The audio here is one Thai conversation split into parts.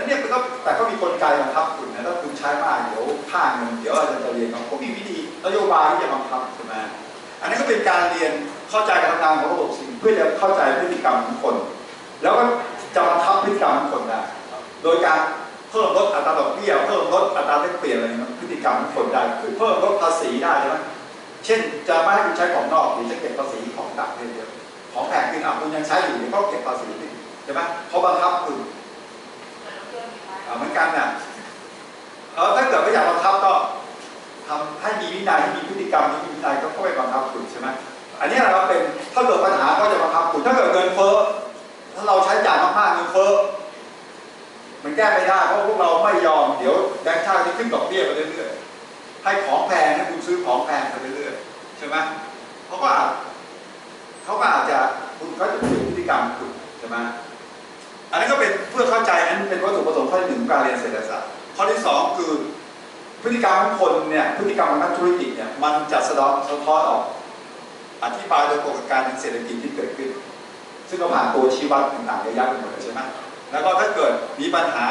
เนี่ยมันก็แต่ก็มีกลไกบังคับคุณนะถ้าคุณใช้มากเดี๋ยวค่าเงินเดี๋ยวอาจจะเรียนก็มีวิธีนโยบายที่จะบังคับใช่ไหมอันนี้ก็เป็นการเรียนเข้าใจการทำงานของระบบสิ่งเพื่อจะเข้าใจพฤติกรรมของคนแล้วก็จะบังคับพฤติกรรมของคนได้โดยการเพิ่มลดอัตราดอกเบี้ยเพิ่มลดอัตราแลกเปลี่ยนอะไรนะพฤติกรรมของคนได้คือเพิ่มลดภาษีได้ใช่ไหมเช่นจะไม่ให้คุณใช้ของนอกหรือจะเก็บภาษีของต่างประเทศเยอะของแพงขึ้นคุณยังใช้อยู่เนี่ยก็เก็บภาษีใช่ไหมเขาบังคับคุณเหมือนกันเนี่ยถ้าเกิดไม่อยากบังคับก็ทำให้มีวินัยให้มีพฤติกรรมที่มีวินัยก็เข้าไปบังคับคุณใช่ไหมอันนี้เราเป็นถ้าเกิดปัญหาก็จะบังคับคุณถ้าเกิดเงินเฟ้อถ้าเราใช้จ่ายมากๆเงินเฟ้อมันแก้ไม่ได้เพราะพวกเราไม่ยอมเดี๋ยวแบงก์ชาติจะขึ้นดอกเบี้ยไปเรื่อยๆให้ของแพงให้คุณซื้อของแพงไปเรื่อยๆใช่ไหมเขาก็อาจจะคุณก็จะเปลี่ยนพฤติกรรมคุณใช่ไหมอันนี้ก็เป็นเพื่อเข้าใจอันนี้เป็นวัตถุประสงค์ข้อที่ 1การเรียนเศรษฐศาสตร์ข้อที่ 2คือพฤติกรรมของคนเนี่ยพฤติกรรมของนักธุรกิจเนี่ยมันจะสะท้อนออกอธิบายโดยปรากฏการณ์ทางเศรษฐกิจที่เกิดขึ้นซึ่งก็ผ่านตัวชี้วัดต่างๆระยะไปหมดเลยใช่ไหมแล้วก็ถ้าเกิดมีปัญหา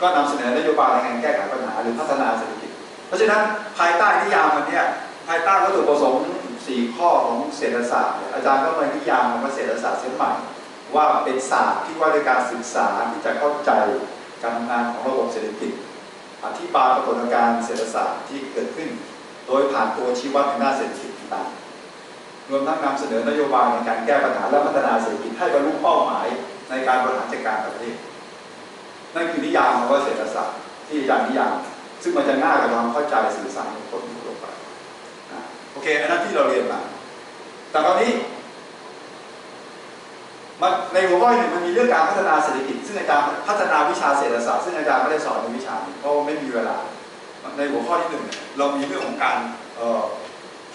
ก็นำเสนอนโยบายในการแก้ไขปัญหาหรือพัฒนาเศรษฐกิจเพราะฉะนั้นภายใต้นิยามมันเนี่ยภายใต้วัตถุประสงค์4ข้อของเศรษฐศาสตร์อาจารย์ก็มานิยามว่าเศรษฐศาสตร์เส้นใหม่ว่าเป็นศาสตร์ที่ว่าด้วยการศึกษาที่จะเข้าใจการทำงานของระบบเศรษฐกิจอธิบายปรากฏการณ์เศรษฐศาสตร์ที่เกิดขึ้นโดยผ่านตัวชี้วัดในหน้าเศรษฐกิจต่างๆรวมทั้งนำเสนอนโยบายในการแก้ปัญหาและพัฒนาเศรษฐกิจให้บรรลุเป้าหมายในการบริหารจัดการประเทศนั่นคือนิยามของว่าเศรษฐศาสตร์ที่อาจารย์นิยามซึ่งมันจะง่ายกับความเข้าใจสื่อสารของคนทั่วไปโอเคอันนั้นที่เราเรียนมาแต่ตอนนี้ในหัวข้อ 1มันมีเรื่องการพัฒนาเศรษฐกิจซึ่งอาจารย์พัฒนาวิชาเศรษฐศาสตร์ซึ่งอาจารย์ไม่ได้สอนในวิชานี้เพราะไม่มีเวลาในหัวข้อที่ 1เรามีเรื่องของการ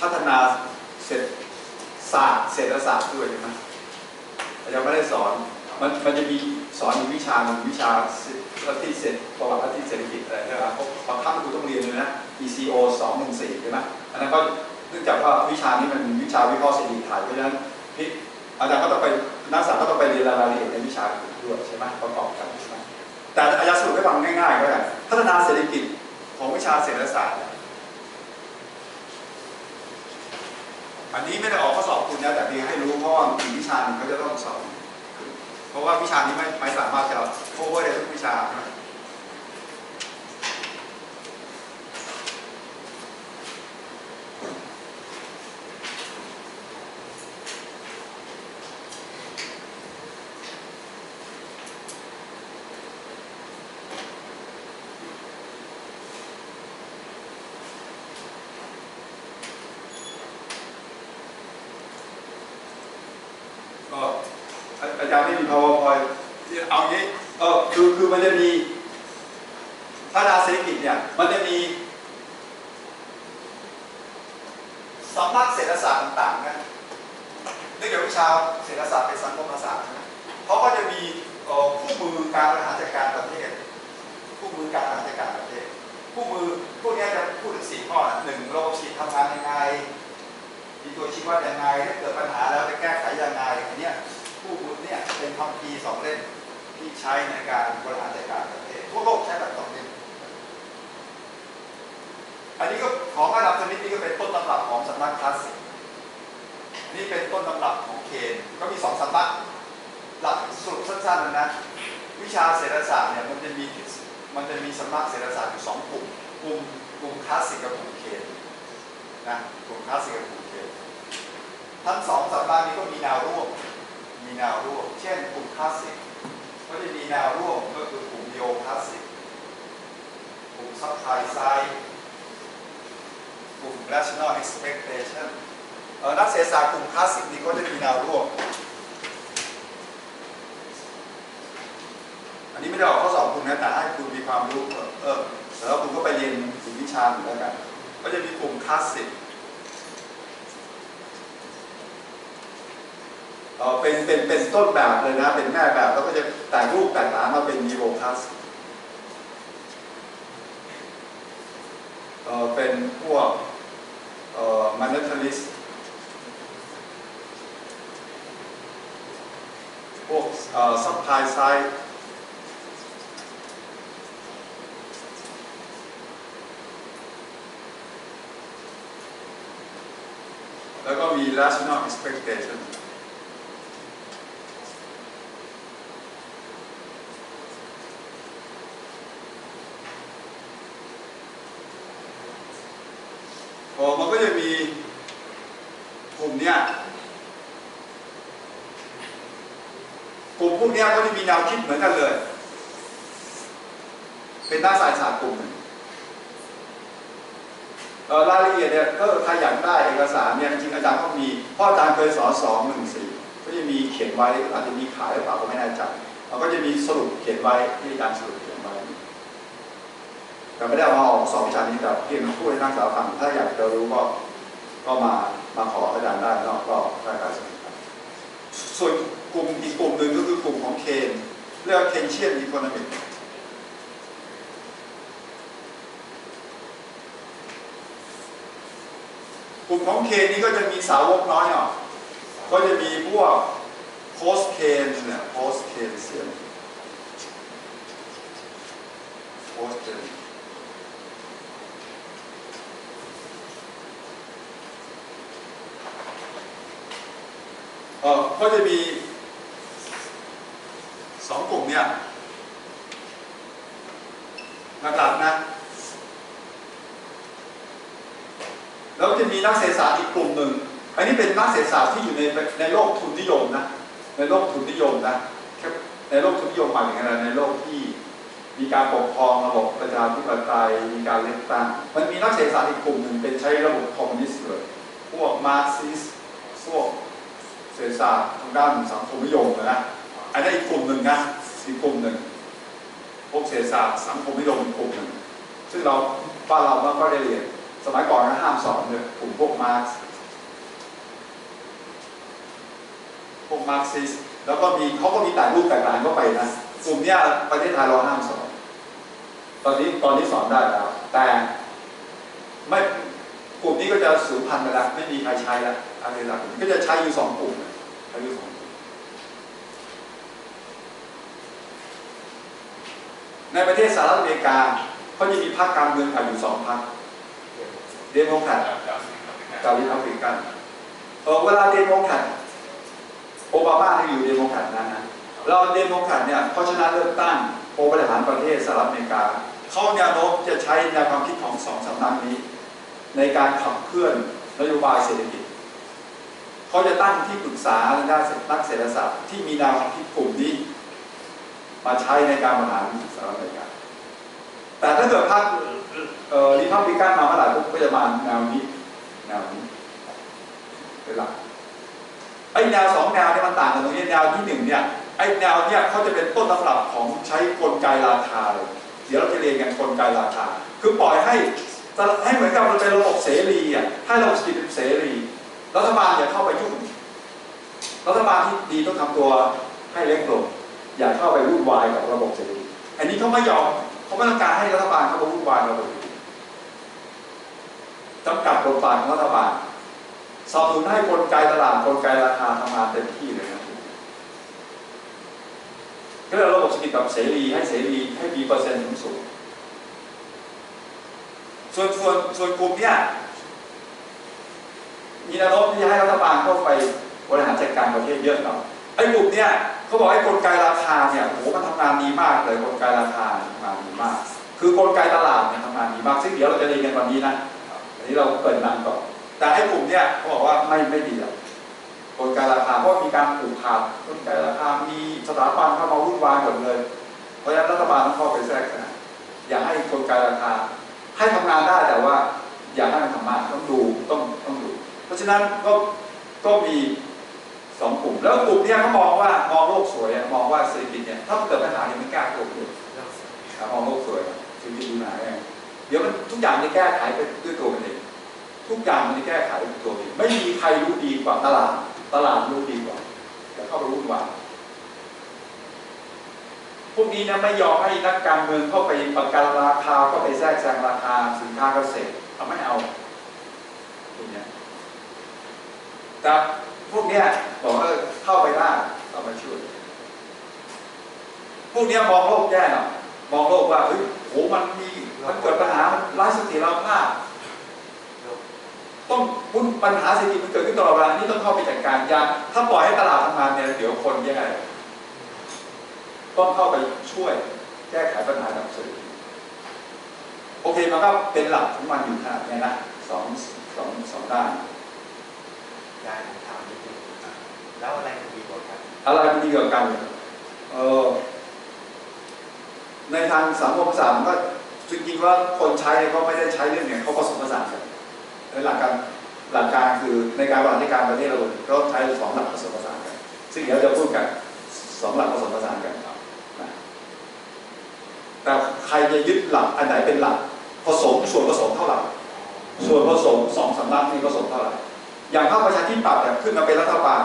พัฒนาศาสตร์เศรษฐศาสตร์ด้วยใช่ไหมอาจารย์ไม่ได้สอนมันจะมีสอนวิชาวิชาลัทธิเศรษฐประวัติลัทธิเศรษฐกิจอะไรนะครับบางครั้งคุณต้องเรียนเลยนะ ECO 214ใช่ไหมอันนั้นก็เนื่องจากว่าวิชานี้มันวิชาวิเคราะห์เศรษฐกิจไทยเพราะฉะนั้นอาจารย์ก็ต้องไปนักศึกษาก็ต้องไปเรียนรายละเอียดในวิชาอื่นด้วยใช่ไหมประกอบกันใช่ไหมแต่อาจารย์สรุปให้ฟังง่ายๆก็ได้พัฒนาเศรษฐกิจของวิชาเศรษฐศาสตร์อันนี้ไม่ได้ออกข้อสอบคุณนะแต่เพียงให้รู้เพราะว่าอีกวิชาหนึ่งเขาจะต้องสอนเพราะว่าวิชานี้ไม่สามารถจะ cover ได้ทุกวิชาอาจารย์ไม่มี PowerPoint เอางี้คือมันจะมีพัฒนาเศรษฐกิจเนี่ยมันจะมีสำนักเศรษฐศาสตร์ต่างๆนะเนื่องจากวิชาเศรษฐศาสตร์เป็นสังคมศาสตร์เขาก็จะมีคู่มือการบริหารจัดการประเทศคู่มือการบริหารจัดการประเทศคู่มือพวกนี้จะพูดถึง4ข้อ1ระบบชีวิตทำงานยังไงมีตัวชี้วัดยังไงถ้าเกิดปัญหาแล้วจะแก้ไขยังไงอันนี้คู่มือเนี่ยเป็นคัมภีร์2 เล่มที่ใช้ในการบริหารจัดการประเทศทั่วโลกใช้แบบ2 เล่มอันนี้ก็ของระดับชนิดนี้ก็เป็นต้นตำรับของสำนักคลาสสิกนี่เป็นต้นตำรับของเคนก็มี2 สำนักหลักสรุปสั้นๆนะวิชาเศรษฐศาสตร์เนี่ยมันจะมีสำนักเศรษฐศาสตร์อยู่2 กลุ่มคลาสสิกกับกลุ่มเคนนะกลุ่มคลาสสิกกับกลุ่มเคนทั้ง2 สำนักนี้ก็มีแนวร่วมเช่นกลุ่มคลาสสิกก็จะมีแนวร่วมก็คือกลุ่มนีโอคลาสสิกกลุ่มซับไพไซด์กลุ่ม rational expectation นักเศรษฐศาสตร์กลุ่มคลาสสิกนี้ก็จะมีแนวร่วมอันนี้ไม่ได้ออกข้อสอบคุณนะแต่ให้คุณมีความรู้แล้วคุณก็ไปเรียนอีกวิชาหนึ่งแล้วกันก็จะมีกลุ่มคลาสสิกเป็นต้นแบบเลยนะเป็นแม่แบบแล้วก็จะแต่งรูปแต่งหน้ามาเป็นนีโอคลาสเป็นพวกมานิเทอริสพวกซับไพไซด์ มี rational expectation มันก็จะมีกลุ่มเนี้ยกลุ่มพวกนี้ก็จะมีแนวคิดเหมือนกันเลยเป็นนักสายศาสตร์กลุ่มหนึ่งรายละเอียดเนี่ยก็ใครอยากได้เอกสารเนี่ยจริงๆอาจารย์ก็มีพ่ออาจารย์เคยสอน214ก็จะมีเขียนไว้อาจจะมีขายหรือเปล่าก็ไม่แน่ใจเราก็จะมีสรุปเขียนไว้ที่อาจารย์สรุปเขียนไว้แต่ไม่ได้เอามาออกสองอาจารย์นี้แต่เพียงพูดให้นักศึกษาฟังถ้าอยากจะรู้ก็มาขออาจารย์ได้นอกก็ได้การสนับส่วนกลุ่มอีกกลุ่มหนึ่งก็คือกลุ่มของเคนเรียกว่าเคนเชียนอีโคโนมิกกลุ่มของเคนนี้ก็จะมีสาวกน้อยหน่อยก็จะมีพวกโพสเคนเนี่ยโพสเคนเซียนโพสเคนก็จะมี2 กลุ่มเนี่ยหลักๆนะแล้วจะมีนักเศรษฐศาสตร์อีกกลุ่มหนึ่งอันนี้เป็นนักเศรษฐศาสตร์ที่อยู่ในโลกทุนนิยมนะในโลกทุนนิยมนะในโลกทุนนิยมหมายถึงอะไรในโลกที่มีการปกครองระบบประชาธิปไตยมีการเลือกตั้งมันมีนักเศรษฐศาสตร์อีกกลุ่มหนึ่งเป็นใช้ระบบคอมมิวนิสต์เลยพวกมาร์กซิสพวกเศรษฐศาสตร์ทางด้านสังคมนิยมนะอันนี้อีกกลุ่มหนึ่งนะอีกกลุ่มหนึ่งพวกเศรษฐศาสตร์สังคมนิยมอีกกลุ่มหนึ่งซึ่งบ้านเราไม่ค่อยได้เรียนสมัยก่อนนะห้ามสอนเลยกลุ่มพวกมาร์กซิสแล้วก็เขาก็มีแต่รูปแต่งงานเข้าไปนะกลุ่มนี้ประเทศไทยเราห้ามสอนตอนนี้สอนได้แล้วแต่ไม่กลุ่มนี้ก็จะสูญพันธุ์ไปแล้วไม่มีใครใช้แล้วอะไรหลักก็จะใช้อยู่2 กลุ่มใช้อยู่2 กลุ่มในประเทศสหรัฐอเมริกาเขาจะมีพรรคการเมืองอยู่2 พรรคเดโมแครตกับริพับลิกันเวลาเดโมแครตโอบามาที่อยู่เดโมแครตนะเราเดโมแครตเนี่ยเขาชนะเลือกตั้งผู้บริหารประเทศสหรัฐอเมริกาเขาแนวโน้มจะใช้แนวความคิดของ2 สำนักนี้ในการขับเคลื่อนนโยบายเศรษฐกิจเขาจะตั้งที่ปรึกษาด้านนักเศรษฐศาสตร์ที่มีแนวความคิดกลุ่มนี้มาใช้ในการบริหารสหรัฐอเมริกาแต่ถ้าเกิดพรรคริพับลิกันมาเมื่อไหร่พวกก็จะมาแนวนี้เป็นหลักไอ้แนว2 แนวนี่มันต่างกันตรงนี้แนวที่1เนี่ยไอ้แนวเนี่ยเขาจะเป็นต้นตำรับของใช้กลไกราคาเลยเดี๋ยวเราจะเรียนกันกลไกราคาคือปล่อยให้เหมือนกับมันเป็นระบบเสรีอ่ะให้ระบบเศรษฐกิจเป็นเสรีรัฐบาลอย่าเข้าไปยุ่งรัฐบาลที่ดีต้องทำตัวให้เล็กลงอย่าเข้าไปวุ่นวายกับระบบเศรษฐกิจอันนี้เขาไม่ยอมเขาไม่ต้องการให้รัฐบาลเข้าไปวุ่นวายระบบจำกัดบทบาทของรัฐบาลสนับสนุนให้กลไกตลาดกลไกราคาทำงานเต็มที่เลยนะก็เลยระบบเศรษฐกิจแบบเสรีให้มีเปอร์เซ็นต์สูงส่วนกลุ่มเนี่ยมีแนวโน้มที่จะให้รัฐบาลเข้าไปบริหารจัดการประเทศเยอะหน่อยไอ้กลุ่มเนี่ยเขาบอกไอ้กลไกราคาเนี่ยโหมันทำงานดีมากเลยกลไกราคาทำงานดีมากคือกลไกตลาดเนี่ยทำงานดีมากซึ่งเดี๋ยวเราจะเรียนกันวันนี้นะอันนี้เราเปิดนานก่อนแต่ไอ้กลุ่มเนี่ยเขาบอกว่าไม่ดีหรอกกลไกราคาเพราะมีการผูกขาดกลไกราคามีสถาบันเข้ามาวุ่นวายหมดเลยเพราะฉะนั้นรัฐบาลต้องเข้าไปแทรกแซงอย่าให้กลไกราคาให้ทำงานได้แต่ว่าอย่าให้มันทำงานต้องดูเพราะฉะนั้นก็มี2 กลุ่มแล้วกลุ่มนี้เขามองโลกสวยมองว่าเศรษฐกิจเนี่ยถ้าเกิดปัญหาเนี่ยมันแก้ตัวเองมองโลกสวยเศรษฐกิจดูหนาเดี๋ยวมันทุกอย่างจะแก้ไขไปด้วยตัวมันเองทุกอย่างมันจะแก้ไขด้วยตัวเองไม่มีใครรู้ดีกว่าตลาดรู้ดีกว่าแต่เข้าไปวุ่นวายพวกนี้นะไม่ยอมให้นักการเมืองเข้าไปประกันราคาก็ไปแทรกแซงราคาสินค้าเกษตรไม่เอาพวกนี้แต่พวกนี้บอกว่าเข้าไปได้เรามาช่วยพวกนี้มองโลกแย่หน่อยมองโลกว่าเฮ้ยโหมันเกิดปัญหาไร้เสถียรภาพ ต้องปัญหาเศรษฐกิจมันเกิดขึ้นตลอดเวลานี่ต้องเข้าไปจัดการยาถ้าปล่อยให้ตลาดทำงานเนี่ยเดี๋ยวคนแย่ต้องเข้าไปช่วยแก้ไขปัญหาทางเศรษฐกิจโอเคมันก็เป็นหลักของมันอยู่ขนาดนี้นะสองด้านยายถามนิดนึงแล้วอะไรมันดีกว่ากันอะไรมันดีกว่ากันในทางสังคมศาสตร์ก็จริงๆว่าคนใช้ก็ไม่ได้ใช้เรื่องเนี่ยเขาผสมผสานกันในหลักการคือในการบริหารจัดการประเทศเราก็ใช้สองหลักผสมผสานกันซึ่งเดี๋ยวจะพูดกันสองหลักผสมผสานกันแต่ใครจะยึดหลักอันไหนเป็นหลักผสมส่วนผสมเท่าไหร่ส่วนผสม2 สำนักนี้ผสมเท่าไหร่อย่างพรรคประชาธิปัตย์เนี่ยขึ้นมาเป็นรัฐบาล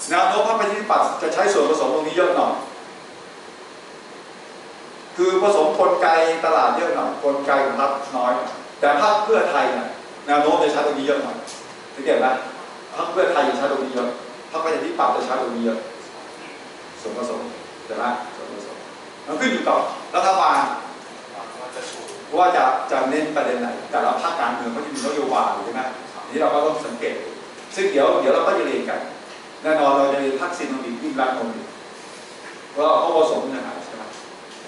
แนวโน้มพรรคประชาธิปัตย์จะใช้ส่วนผสมตรงนี้เยอะหน่อยคือผสมกลไกตลาดเยอะหน่อยกลไกของรัฐน้อยแต่พรรคเพื่อไทยเนี่ยแนวโน้มจะใช้ตรงนี้เยอะหน่อยสังเกตไหมพรรคเพื่อไทยจะใช้ตรงนี้เยอะพรรคประชาธิปัตย์จะใช้ตรงนี้เยอะส่วนผสมใช่ไหมส่วนผสมมันขึ้นอยู่กับรัฐบาลว่าจะเน้นประเด็นไหนแต่ละภาคการเมืองเขาจะมีนโยบายใช่ไหมนี่เราก็ต้องสังเกตซึ่งเดี๋ยวเราก็จะเรียนกันแน่นอนเราจะเรียนทักษิณโนมิกยิ่งรักโนมิกว่าเขาผสมยังไงใช่ไหม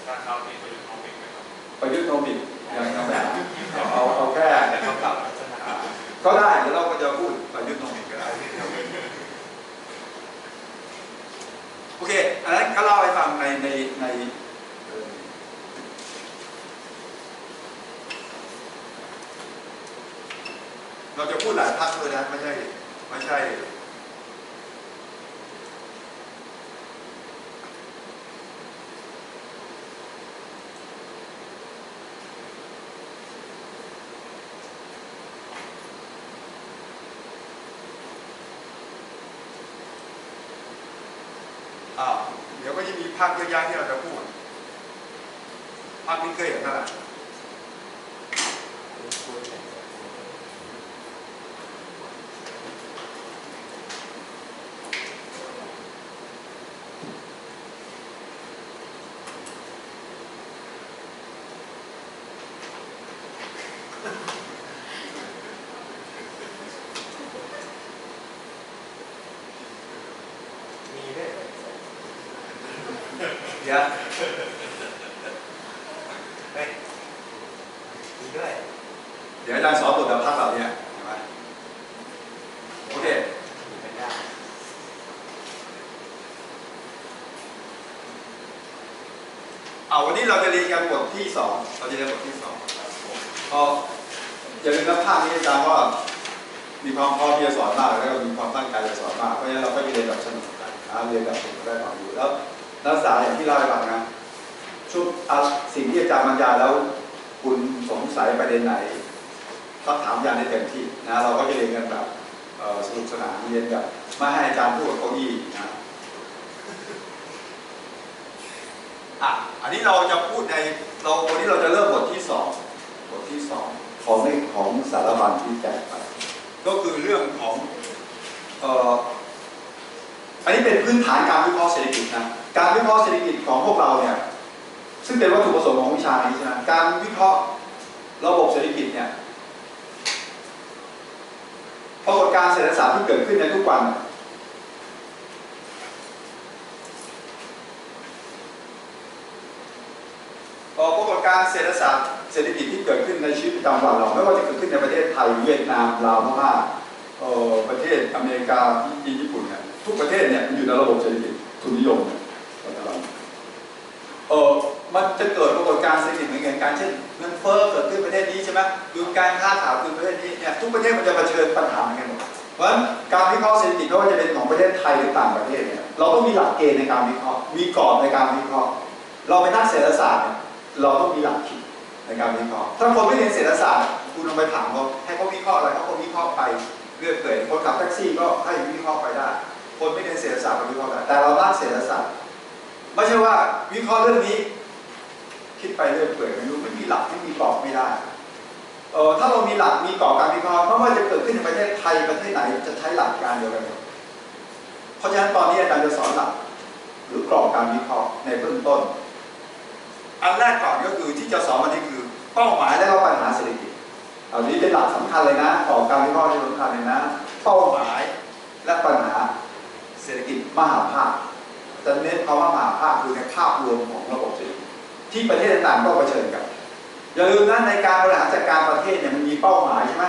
การเข้าที่ประยุทธ์โนมิกไหมครับประยุทธ์โนมิกอย่างนั้นแบบเอาแค่เขากลับก็ได้เดี๋ยวเราก็จะพูดประยุทธ์โนมิกก็ได้โอเคอันนั้นก็เล่าให้ฟังในเราจะพูดหลายพรรคเลยนะไม่ใช่เดี๋ยวก็จะมีพรรคเยอะแยะที่เราจะพูดพรรคนี้เคยเห็นเท่าไหร่เดี๋ยวมีด้วยเดี๋ยวอาจารย์สอนบทแบบพักเหล่านี้ใช่ไหมโอเควันนี้เราจะเรียนกันบทที่2เราจะเรียนบทที่2อย่าลืมนะภาคนี้อาจารย์ว่ามีความพร้อมที่จะสอนมากแล้วก็มีความตั้งใจจะสอนมากเพราะฉะนั้นเราก็จะเรียนแบบสนุกกันเรียนแบบสนุกได้ความรู้แล้วนักศึกษาอย่างที่เล่าให้ฟังนะช่วงสิ่งที่อาจารย์บรรยายแล้วคุณสงสัยประเด็นไหนก็ถามอาจารย์ได้เต็มที่นะเราก็จะเรียนกันแบบสนุกสนานเรียนแบบไม่ให้อาจารย์พูดกับเก้าอี้นะอันนี้เราจะพูดวันนี้เราจะเริ่มบทที่2ของสารบัญที่แจกไปก็คือเรื่องของอันนี้เป็นพื้นฐานการวิเคราะห์เศรษฐกิจนะการวิเคราะห์เศรษฐกิจของพวกเราเนี่ยซึ่งเป็นวัตถุประสงค์ของวิชานี้ใช่ไหมการวิเคราะห์ระบบเศรษฐกิจเนี่ยปรากฏการณ์เศรษฐศาสตร์ที่เกิดขึ้นในทุกวันปรากฏการณ์เศรษฐศาสตร์เศรษฐกิจที่เกิดขึ้นในชีวิตประจำวันเราไม่ว่าจะเกิดขึ้นในประเทศไทยเวียดนามลาวพม่าประเทศอเมริกาจีนญี่ปุ่นเนี่ยทุกประเทศเนี่ยอยู่ในระบบเศรษฐกิจทุนนิยมมันจะเกิดปรากฏการณ์เศรษฐกิจเหมือนกันเช่นเงินเฟ้อเกิดขึ้นประเทศนี้ใช่ไหมดูการค้าขายขึ้นประเทศนี้เนี่ยทุกประเทศมันจะเผชิญปัญหาเหมือนกันหมดเพราะฉะนั้นการวิเคราะห์เศรษฐกิจไม่ว่าจะเป็นของประเทศไทยหรือต่างประเทศเนี่ยเราต้องมีหลักเกณฑ์ในการวิเคราะห์มีกรอบในการวิเคราะห์เราเป็นนักเศรษฐศาสตร์เนี่ยเราต้องมีหลักคิดในการวิเคราะห์ถ้าคนไม่เรียนเศรษฐศาสตร์คุณลองไปถามเขาให้เขาวิเคราะห์อะไรเขาก็วิเคราะห์ไปเรื่อยเปื่อยคนขับแท็กซี่ก็ให้วิเคราะห์ไปได้คนไม่เรียนเศรษฐศาสตร์ก็วิเคราะห์ได้แต่เรานักเศรษฐศาสตร์ไม่ใช่ว่าวิเคราะห์เรื่องนี้คิดไปเรื่อยเปื่อยไม่รู้ไม่มีหลักไม่มีกรอบไม่ได้ถ้าเรามีหลักมีกรอบการวิเคราะห์ไม่ว่าจะเกิดขึ้นในประเทศไทยประเทศไหนจะใช้หลักการเดียวกันเพราะฉะนั้นตอนนี้อาจารย์จะสอนหลักหรือกรอบการวิเคราะห์ในเบื้องต้นอันแรกก่อนก็คือที่จะสอนวันนี้คือเป้าหมายและปัญหาเศรษฐกิจ อันนี้เป็นหลักสำคัญเลยนะต่อการวิเคราะห์ที่สำคัญเลยนะเป้าหมายและปัญหาเศรษฐกิจมหาภาคจะเน้นคำว่ามหาภาคคือในภาพรวมของระบบเศรษฐกิจที่ประเทศต่างๆต้องเผชิญกันอย่าลืมนะในการบริหารจัดการประเทศเนี่ยมันมีเป้าหมายใช่ไหม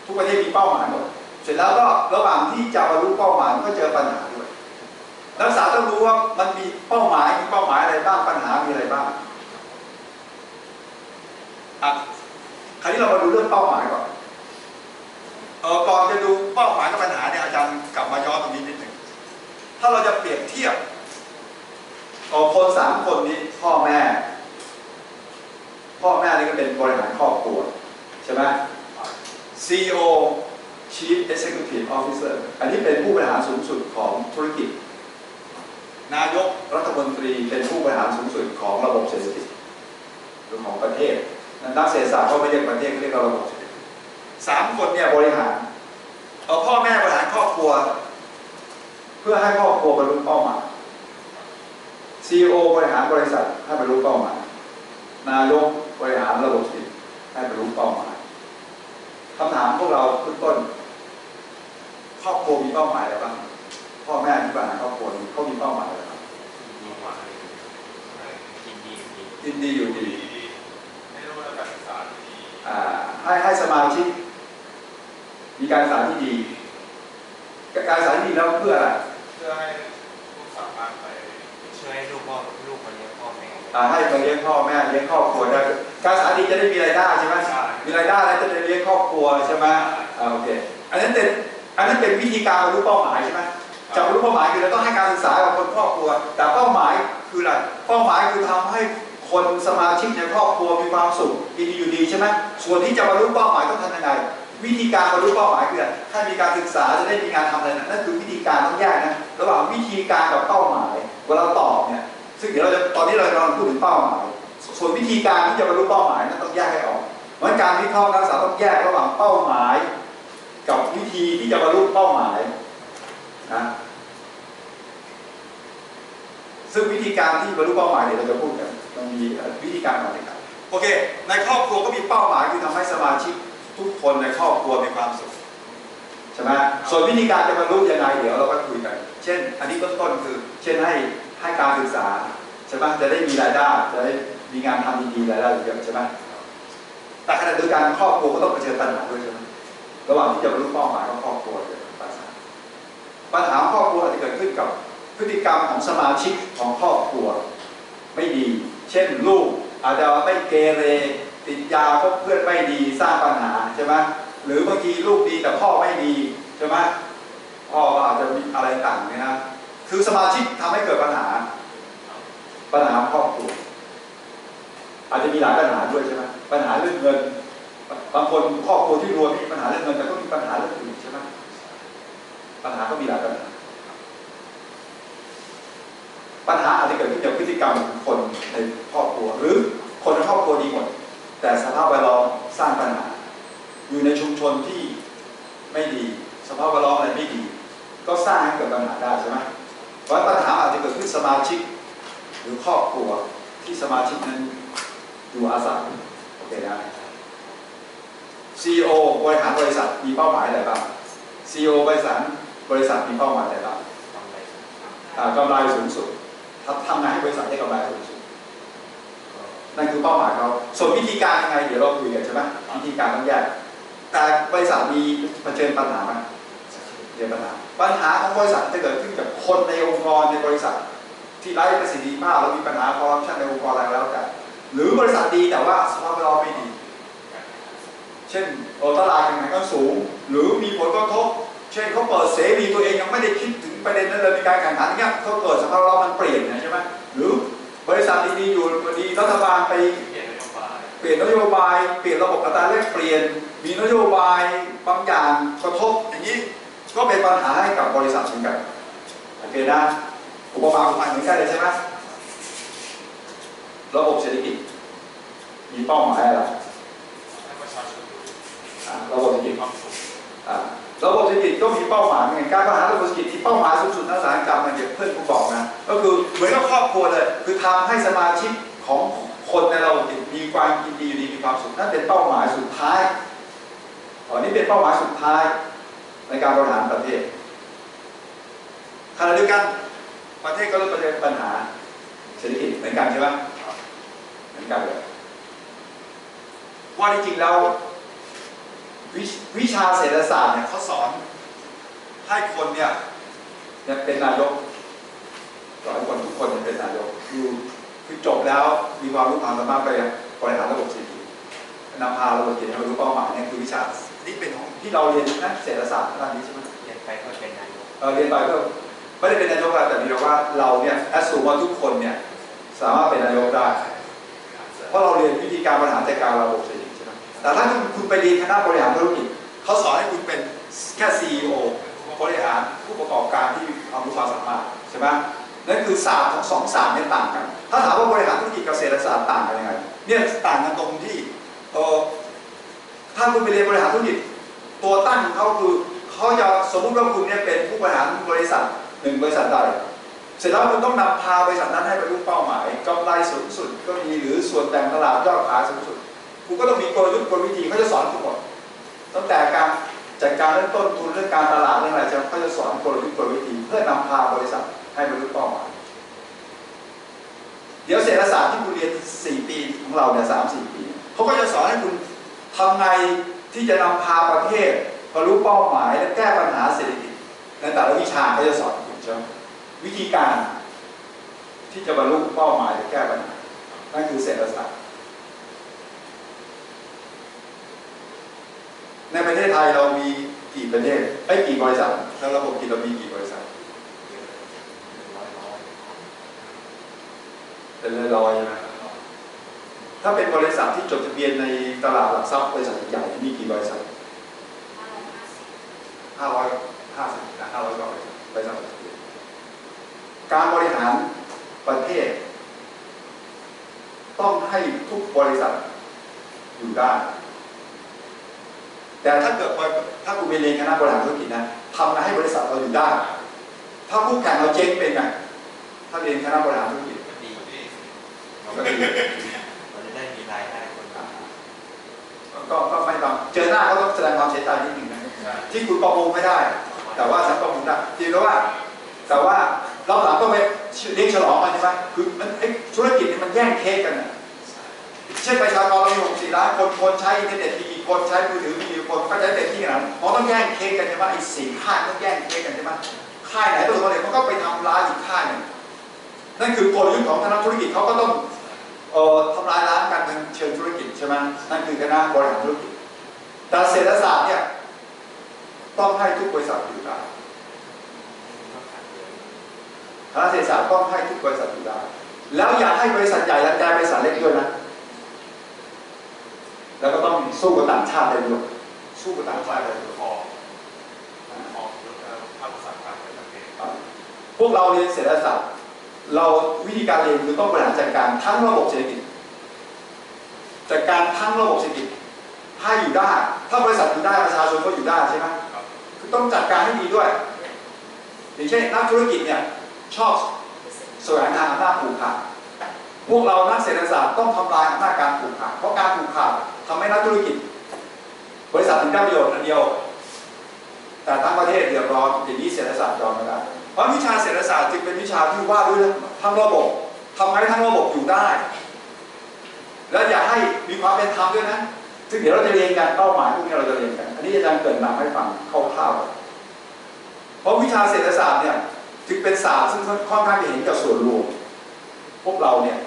ทุกประเทศมีเป้าหมายหมดเสร็จแล้วก็ระหว่างที่จะบรรลุเป้าหมายมันก็เจอปัญหาด้วยนักศึกษาต้องรู้ว่ามันมีเป้าหมายอะไรบ้างปัญหามีอะไรบ้างคราวนี้เรามาดูเรื่องเป้าหมายก่อนก่อนจะดูเป้าหมายกับปัญหาเนี่ยอาจารย์กลับมาย้อนตรงนี้นิดหนึ่งถ้าเราจะเปรียบเทียบคน3 คนนี้พ่อแม่นี่ก็เป็นบริหารครอบครัวใช่ไหม CEO Chief Executive Officer อันนี้เป็นผู้บริหารสูงสุดของธุรกิจนายกรัฐมนตรีเป็นผู้บริหารสูงสุดของระบบเศรษฐกิจหรือของประเทศนักเศรษฐศาสตร์เขาไม่เรียกประเทศเขาเรียกระบบเศรษฐกิจ3 คนเนี่ยบริหารพ่อแม่บริหารครอบครัวเพื่อให้ครอบครัวบรรลุเป้าหมาย CEO บริหารบริษัทให้บรรลุเป้าหมายนายกบริหารระบบเศรษฐกิจให้บรรลุเป้าหมายคำถามพวกเราขึ้นต้นครอบครัวมีเป้าหมายอะไรบ้างพ่อแม่ที่บริหารครอบครัวเขามีเป้าหมายอะไรบ้างกินดีอยู่ดีให้รู้ระดับศึกษาที่ดีให้สมาชิกมีการศึกษาที่ดีการศึกษาที่ดีแล้วเพื่ออะไรเพื่อให้ลูกสามารถไปช่วยให้ลูกมาเลี้ยงพ่อแม่ให้มาเลี้ยงพ่อแม่เลี้ยงครอบครัวได้การศึกษาดีจะได้มีรายได้ใช่ไหมมีรายได้แล้วจะได้เลี้ยงครอบครัวใช่ไหมโอเคอันนั้นเป็นวิธีการบรรลุเป้าหมายใช่ไหมจะบรรลุเป้าหมายคือเราต้องให้การศึกษากับคนครอบครัวแต่เป้าหมายคืออะไรเป้าหมายคือทำให้คนสมาชิกในครอบครัวมีความสุขกินดีอยู่ดีใช่ไหมส่วนที่จะบรรลุเป้าหมายต้องทำยังไงวิธีการบรรลุเป้าหมายคือถ้ามีการศึกษาจะได้มีงานทำอะไรนั่นคือวิธีการต้องแยกนะระหว่างวิธีการกับเป้าหมายเวลาตอบเนี่ยซึ่งเดี๋ยวตอนนี้เรากำลังพูดถึงเป้าหมายส่วนวิธีการที่จะบรรลุเป้าหมายนั้นต้องแยกให้ออกเพราะการวิเคราะห์นักศึกษาต้องแยกระหว่างเป้าหมายกับวิธีที่จะบรรลุเป้าหมายนะซึ่งวิธีการที่บรรลุเป้าหมายเดี๋ยวเราจะพูดกันมันมีวิธีการอะไรกันโอเคในครอบครัวก็มีเป้าหมายคือทำให้สมาชิกทุกคนในครอบครัวมีความสุขใช่ไหมส่วนวิธีการจะบรรลุยังไงเดี๋ยวเราก็คุยกันเช่นอันนี้ต้นๆคือเช่นให้การศึกษาใช่ไหมจะได้มีรายได้จะได้มีงานทำดีๆรายได้เยอะใช่ไหมแต่ขณะเดียวกันครอบครัวก็ต้องเผชิญปัญหาด้วยใช่ไหมระหว่างที่จะบรรลุเป้าหมายของครอบครัวเกิดปัญหาครอบครัวอาจจะเกิดขึ้นกับพฤติกรรมของสมาชิกของครอบครัวไม่ดีเช่นลูกอาจจะไม่เกเรติดยาพบเพื่อนไม่ดีสร้างปัญหาใช่ไหมหรือบางทีลูกดีแต่พ่อไม่ดีใช่ไหมพ่ออาจจะมีอะไรต่างเนี่ยนะคือสมาชิกทำให้เกิดปัญหาครอบครัวอาจจะมีหลายปัญหาด้วยใช่ไหมปัญหาเรื่องเงินบางคนครอบครัวที่รวยมีปัญหาเรื่องเงินแต่ก็มีปัญหาเรื่องอื่นใช่ไหมปัญหาก็มีหลายปัญหาอาจจะเกิดขึ้นจากพฤติกรรมของคนในครอบครัวหรือคนในครอบครัวดีหมดแต่สภาพแวดล้อมสร้างปัญหาอยู่ในชุมชนที่ไม่ดีสภาพแวดล้อมอะไรไม่ดีก็สร้างให้เกิดปัญหาได้ใช่ไหมเพราะปัญหาอาจจะเกิดขึ้นสมาชิกหรือครอบครัวที่สมาชิกนั้นอยู่อาศัยโอเคนะ CEO บริหารบริษัทมีเป้าหมายอะไรบ้าง CEO บริษัทมีเป้าหมายอะไรบ้างกำไรสูงสุดทำงานให้บริษัทได้กำไรสูงสุดนั่นคือเป้าหมายเขาส่วนวิธีการยังไงเดี๋ยวเราคุยกันใช่ไหมวิธีการต้องแยกแต่บริษัทมีเผชิญปัญหาไหมเจอปัญหาของบริษัทจะเกิดขึ้นกับคนในองค์กรในบริษัทที่ไร้ประสิทธิภาพแล้วมีปัญหาคอร์รัปชันในองค์กรอะไรแล้วแต่หรือบริษัทดีแต่ว่าสภาพแวดล้อมไม่ดีเช่นตลาดแข่งขันก็สูงหรือมีผลกระทบเช่นเขาเปิดเสรีตัวเองยังไม่ได้คิดถึงประเด็นนั้นเลยมีการแข่งขันเงี้ยเขาเกิดสภาพแวดล้อมมันเปลี่ยนใช่ไหมหรือบริษัทดีๆอยู่ดีรัฐบาลไปเปลี่ยนนโยบายเปลี่ยนระบบอัตราแลกเปลี่ยนมีนโยบายบางอย่างกระทบอย่างนี้ก็เป็นปัญหาให้กับบริษัทเหมือนกันโอเคนะอุปมาเหมือนกันเลยใช่ไหมระบบเศรษฐกิจมีเป้าหมายอะไรระบบเศรษฐกิจ ระบบเศรษฐกิจก็มีเป้าหมายเหมือนกันการบริหารระบบเศรษฐกิจที่เป้าหมายสูงสุดนักศึกษาจำมันอย่างเพื่อนผมบอกนะก็คือเหมือนกับครอบครัวเลยคือทำให้สมาชิกของคนในระบบเศรษฐกิจมีความกินดีอยู่ดีมีความสุขนั่นเป็นเป้าหมายสุดท้ายอันนี้เป็นเป้าหมายสุดท้ายในการบริหารประเทศขณะเดียวกันประเทศก็ต้องประสบปัญหาเศรษฐกิจเหมือนกันใช่ไหมเหมือนกันเลยว่าจริงๆแล้ววิชาเศรษฐศาสตร์เนี่ยเขาสอนให้คนเนี่ยเป็นนายกสอนให้คนทุกคนเป็นนายกคือจบแล้วมีความรู้ความสามารถไปบริหารระบบเศรษฐกิจนำพาระบบเศรษฐกิจให้บรรลุเป้าหมายเนี่ยคือวิชานี่เป็นของที่เราเรียนนะเศรษฐศาสตร์ด้านนี้ใช่ไหมเรียนไปก็เป็นนายกเรียนไปก็ไม่ได้เป็นนายกแต่มีเราว่าเราเนี่ยแอสซูมว่าทุกคนเนี่ยสามารถเป็นนายกได้เพราะเราเรียนวิธีการบริหารจัดการระบบเศรษฐกิจใช่ไหมแต่ถ้าคุณไปเรียนคณะบริหารธุรกิจเขาสอนให้คุณเป็นแค่ CEO บริหารผู้ประกอบการที่มีความรู้ความสามารถใช่ไหมนั่นคือศาสตร์ของสองศาสตร์เนี่ยต่างกันถ้าถามว่าบริหารธุรกิจกับเศรษฐศาสตร์ต่างกันยังไงเนี่ยต่างกันตรงที่ถ้าคุณไปเรียนบริหารธุรกิจตัวตั้งของเขาคือเขาจะสมมติว่าคุณเนี่ยเป็นผู้บริหารบริษัทหนึ่งบริษัทใดเสร็จแล้วคุณต้องนำพาบริษัทนั้นให้บรรลุเป้าหมายกำไรสูงสุดก็มีหรือส่วนแบ่งตลาดยอดขายสูงสุดคุณก็ต้องมีกลยุทธ์กลวิธีเขาจะสอนทุกหมดตั้งแต่การจัดการเรื่องต้นทุนเรื่องการตลาดเรื่องอะไรเขาจะสอนกลยุทธ์กลวิธีเพื่อนำพาบริษัทให้บรรลุเป้าหมายเดี๋ยวเศรษฐศาสตร์ที่คุณเรียน4 ปีของเราเนี่ย3-4 ปีเขาก็จะสอนให้คุณทำไงที่จะนำพาประเทศบรรลุเป้าหมายและแก้ปัญหาเศรษฐกิจในแต่ละวิชาเขาจะสอนคุณใช่ไหมวิธีการที่จะบรรลุเป้าหมายและแก้ปัญหานั่นคือเศรษฐศาสตร์ในประเทศไทยเรามีกี่ประเทศกี่บริษัทแล้วระบบกิจเรามีกี่บริษัทเป็นร้อยใช่ไหมถ้าเป็นบริษัทที่จดทะเบียนในตลาดหลักทรัพย์บริษัทใหญ่มีกี่บริษัท550 นะ500 กว่าบริษัทการบริหารประเทศต้องให้ทุกบริษัทอยู่ได้แต่ถ้าเกิดถ้าคุณไปเรียนคณะบริหารธุรกิจนะทำให้บริษัทเราอยู่ได้ถ้าคู่แข่งเราเจ๊งเป็นไงถ้าเรียนคณะบริหารธุรกิจก็ดีเราจะได้มีรายได้คนก็ไม่ต้องเจอหน้าเขาต้องแสดงความเสียใจนิดหนึ่งนะที่คุณประมูลไม่ได้แต่ว่าฉันประมูลได้จริงแล้วว่าแต่ว่าเราหลังต้องไปเลี้ยงฉลองกันใช่ไหมคือธุรกิจมันแย่งเค้กกันนะเช่นประชากรเรามี64 ล้านคนใช้อินเทอร์เน็ตมีกี่คนใช้มือถือมีกี่คนก็ใช้เต็มที่ขนาดนั้นเขาต้องแย่งเค้กกันใช่ไหม4 ค่ายต้องแย่งเค้กกันใช่ไหมค่ายไหนประสบความสำเร็จเขาก็ไปทำร้ายอีกค่ายหนึ่งนั่นคือกลยุทธ์ของคณะธุรกิจเขาก็ต้องทำลายล้างกันทางเชิงธุรกิจใช่ไหมนั่นคือคณะบริหารธุรกิจแต่เศรษฐศาสตร์เนี่ยต้องให้ทุกบริษัทอยู่ได้คณะเศรษฐศาสตร์ต้องให้ทุกบริษัทอยู่ได้แล้วอย่าให้บริษัทใหญ่และแต่บริษัทเล็กด้วยนะแล้วก็ต้องสู้กับต่างชาติได้ด้วยสู้กับต่างชาติได้ด้วยพวกเราเรียนเศรษฐศาสตร์เราวิธีการเรียนคือต้องบริหารจัดการทั้งระบบเศรษฐกิจจัดการทั้งระบบเศรษฐกิจให้อยู่ได้ถ้าบริษัทอยู่ได้ประชาชนก็อยู่ได้ใช่ไหมคือต้องจัดการให้ดีด้วยอย่างเช่นนักธุรกิจเนี่ยชอบแสวงหาอำนาจผูกขาดพวกเรานักเศรษฐศาสตร์ต้องทำลายอำนาจการผูกขาดเพราะการผูกขาดทำให้นักธุรกิจบริษัทถึงได้ประโยชน์อันเดียวแต่ทั้งประเทศเดือดร้อนอย่างนี้เศรษฐศาสตร์ยอมไม่ได้เพราะวิชาเศรษฐศาสตร์จึงเป็นวิชาที่ว่าด้วยทั้งระบบทำให้ทั้งระบบอยู่ได้และอย่าให้มีความเป็นธรรมด้วยนะซึ่งเดี๋ยวเราจะเรียนกันเป้าหมายพวกนี้เราจะเรียนกันอันนี้อาจารย์เกิดนำให้ฟังคร่าวๆเพราะวิชาเศรษฐศาสตร์เนี่ยจึงเป็นศาสตร์ซึ่งค่อนข้างจะเห็นกับส่วนรวมพวกเราเนี่ย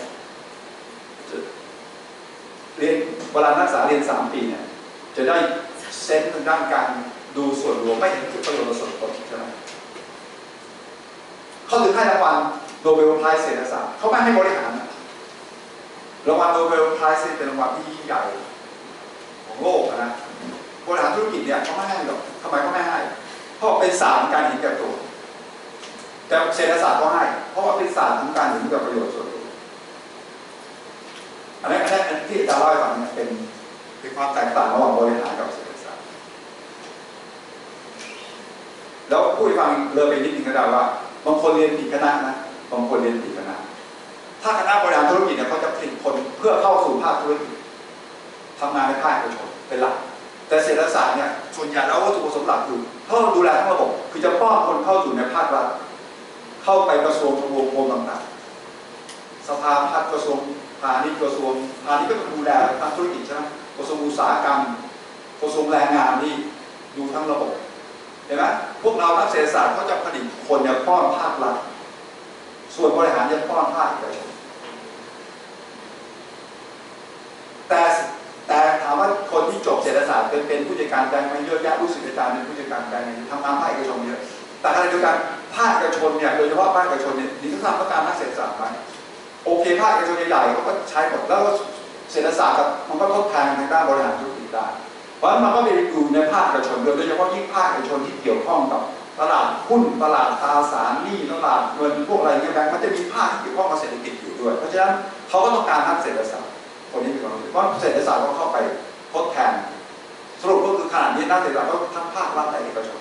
เรียนเวลานักศึกษาเรียน3 ปีเนี่ยจะได้เซนส์ทางด้านการดูส่วนรวมไม่เห็นประโยชน์ส่วนตนใช่ไหมเขาถึงให้รางวัลโนเบลไพรส์เศรษฐศาสตร์เขาไม่ให้บริหารรางวัลโนเบลไพรส์เป็นรางวัลที่ยิ่งใหญ่ของโลกนะบริหารธุรกิจเนี่ยเขาไม่ให้หรอกทำไมเขาไม่ให้เพราะเป็นศาสตร์การเห็นแก่ตัวแต่เศรษฐศาสตร์ก็ให้เพราะว่าเป็นศาสตร์ของการเห็นแก่ประโยชน์ส่วนรวมอันนี้ที่อาจารย์เล่าให้ฟังเนี่ยเป็นความแตกต่างระหว่างบริหารกับเศรษฐศาสตร์ ฟังเลยไปนิดนึงก็ได้ว่าบางคนเรียนผิดคณะนะบางคนเรียนผิดคณะถ้าคณะบริหารธุรกิจเนี่ยเขาจะผลิตคนเพื่อเข้าสู่ภาคธุรกิจทำงานในภาคเอกชนเป็นหลักแต่เศรษฐศาสตร์เนี่ยส่วนใหญ่แล้ววัตถุประสงค์หลักคือเพื่อดูแลทั้งระบบคือจะป้อนคนเข้าสู่ในภาครัฐเข้าไปกระทรวงทบวงกรมต่างๆสภาพัฒน์กระทรวงพาณิชย์กระทรวงพาณิชย์ก็ต้องดูแลทางธุรกิจใช่ไหมกระทรวงอุตสาหกรรมกระทรวงแรงงานนี่ดูทั้งระบบเห็นไหมพวกเรานักเศรษฐศาสตร์เขาจะผลิตคนเนี่ยป้อนภาครัฐส่วนบริหารจะป้อนภาคเอกชนแต่ถามว่าคนที่จบเศรษฐศาสตร์เป็นผู้จัดการแบงก์ไหมเยอะแยะรู้สึกอาจารย์เป็นผู้จัดการแบงก์ทำงานภาคเอกชนเยอะแต่ขณะเดียวกันภาคเอกชนเนี่ยโดยเฉพาะภาคเอกชนเนี่ยนี่เขาต้องการนักเศรษฐศาสตร์ไหมโอเคภาคเอกชนใหญ่ๆเขาก็ใช้หมดแล้วเศรษฐศาสตร์มันก็ทดแทนทางด้านบริหารธุรกิจได้เพราะฉะนั้นมันก็ไปอยู่ในภาคเอกชนโดยเฉพาะยิ่งภาคเอกชนที่เกี่ยวข้องกับตลาดหุ้นตลาดตราสารหนี้ตลาดเงินพวกอะไรเงี้ยแบงก์มันจะมีภาคที่เกี่ยวข้องกับเศรษฐกิจอยู่ด้วยเพราะฉะนั้นเขาก็ต้องการนักเศรษฐศาสตร์คนนี้มีความรู้เพราะเศรษฐศาสตร์ก็เข้าไปทดแทนสรุปก็คือขนาดนี้นักเศรษฐศาสตร์ก็ทั้งภาครัฐและเอกชน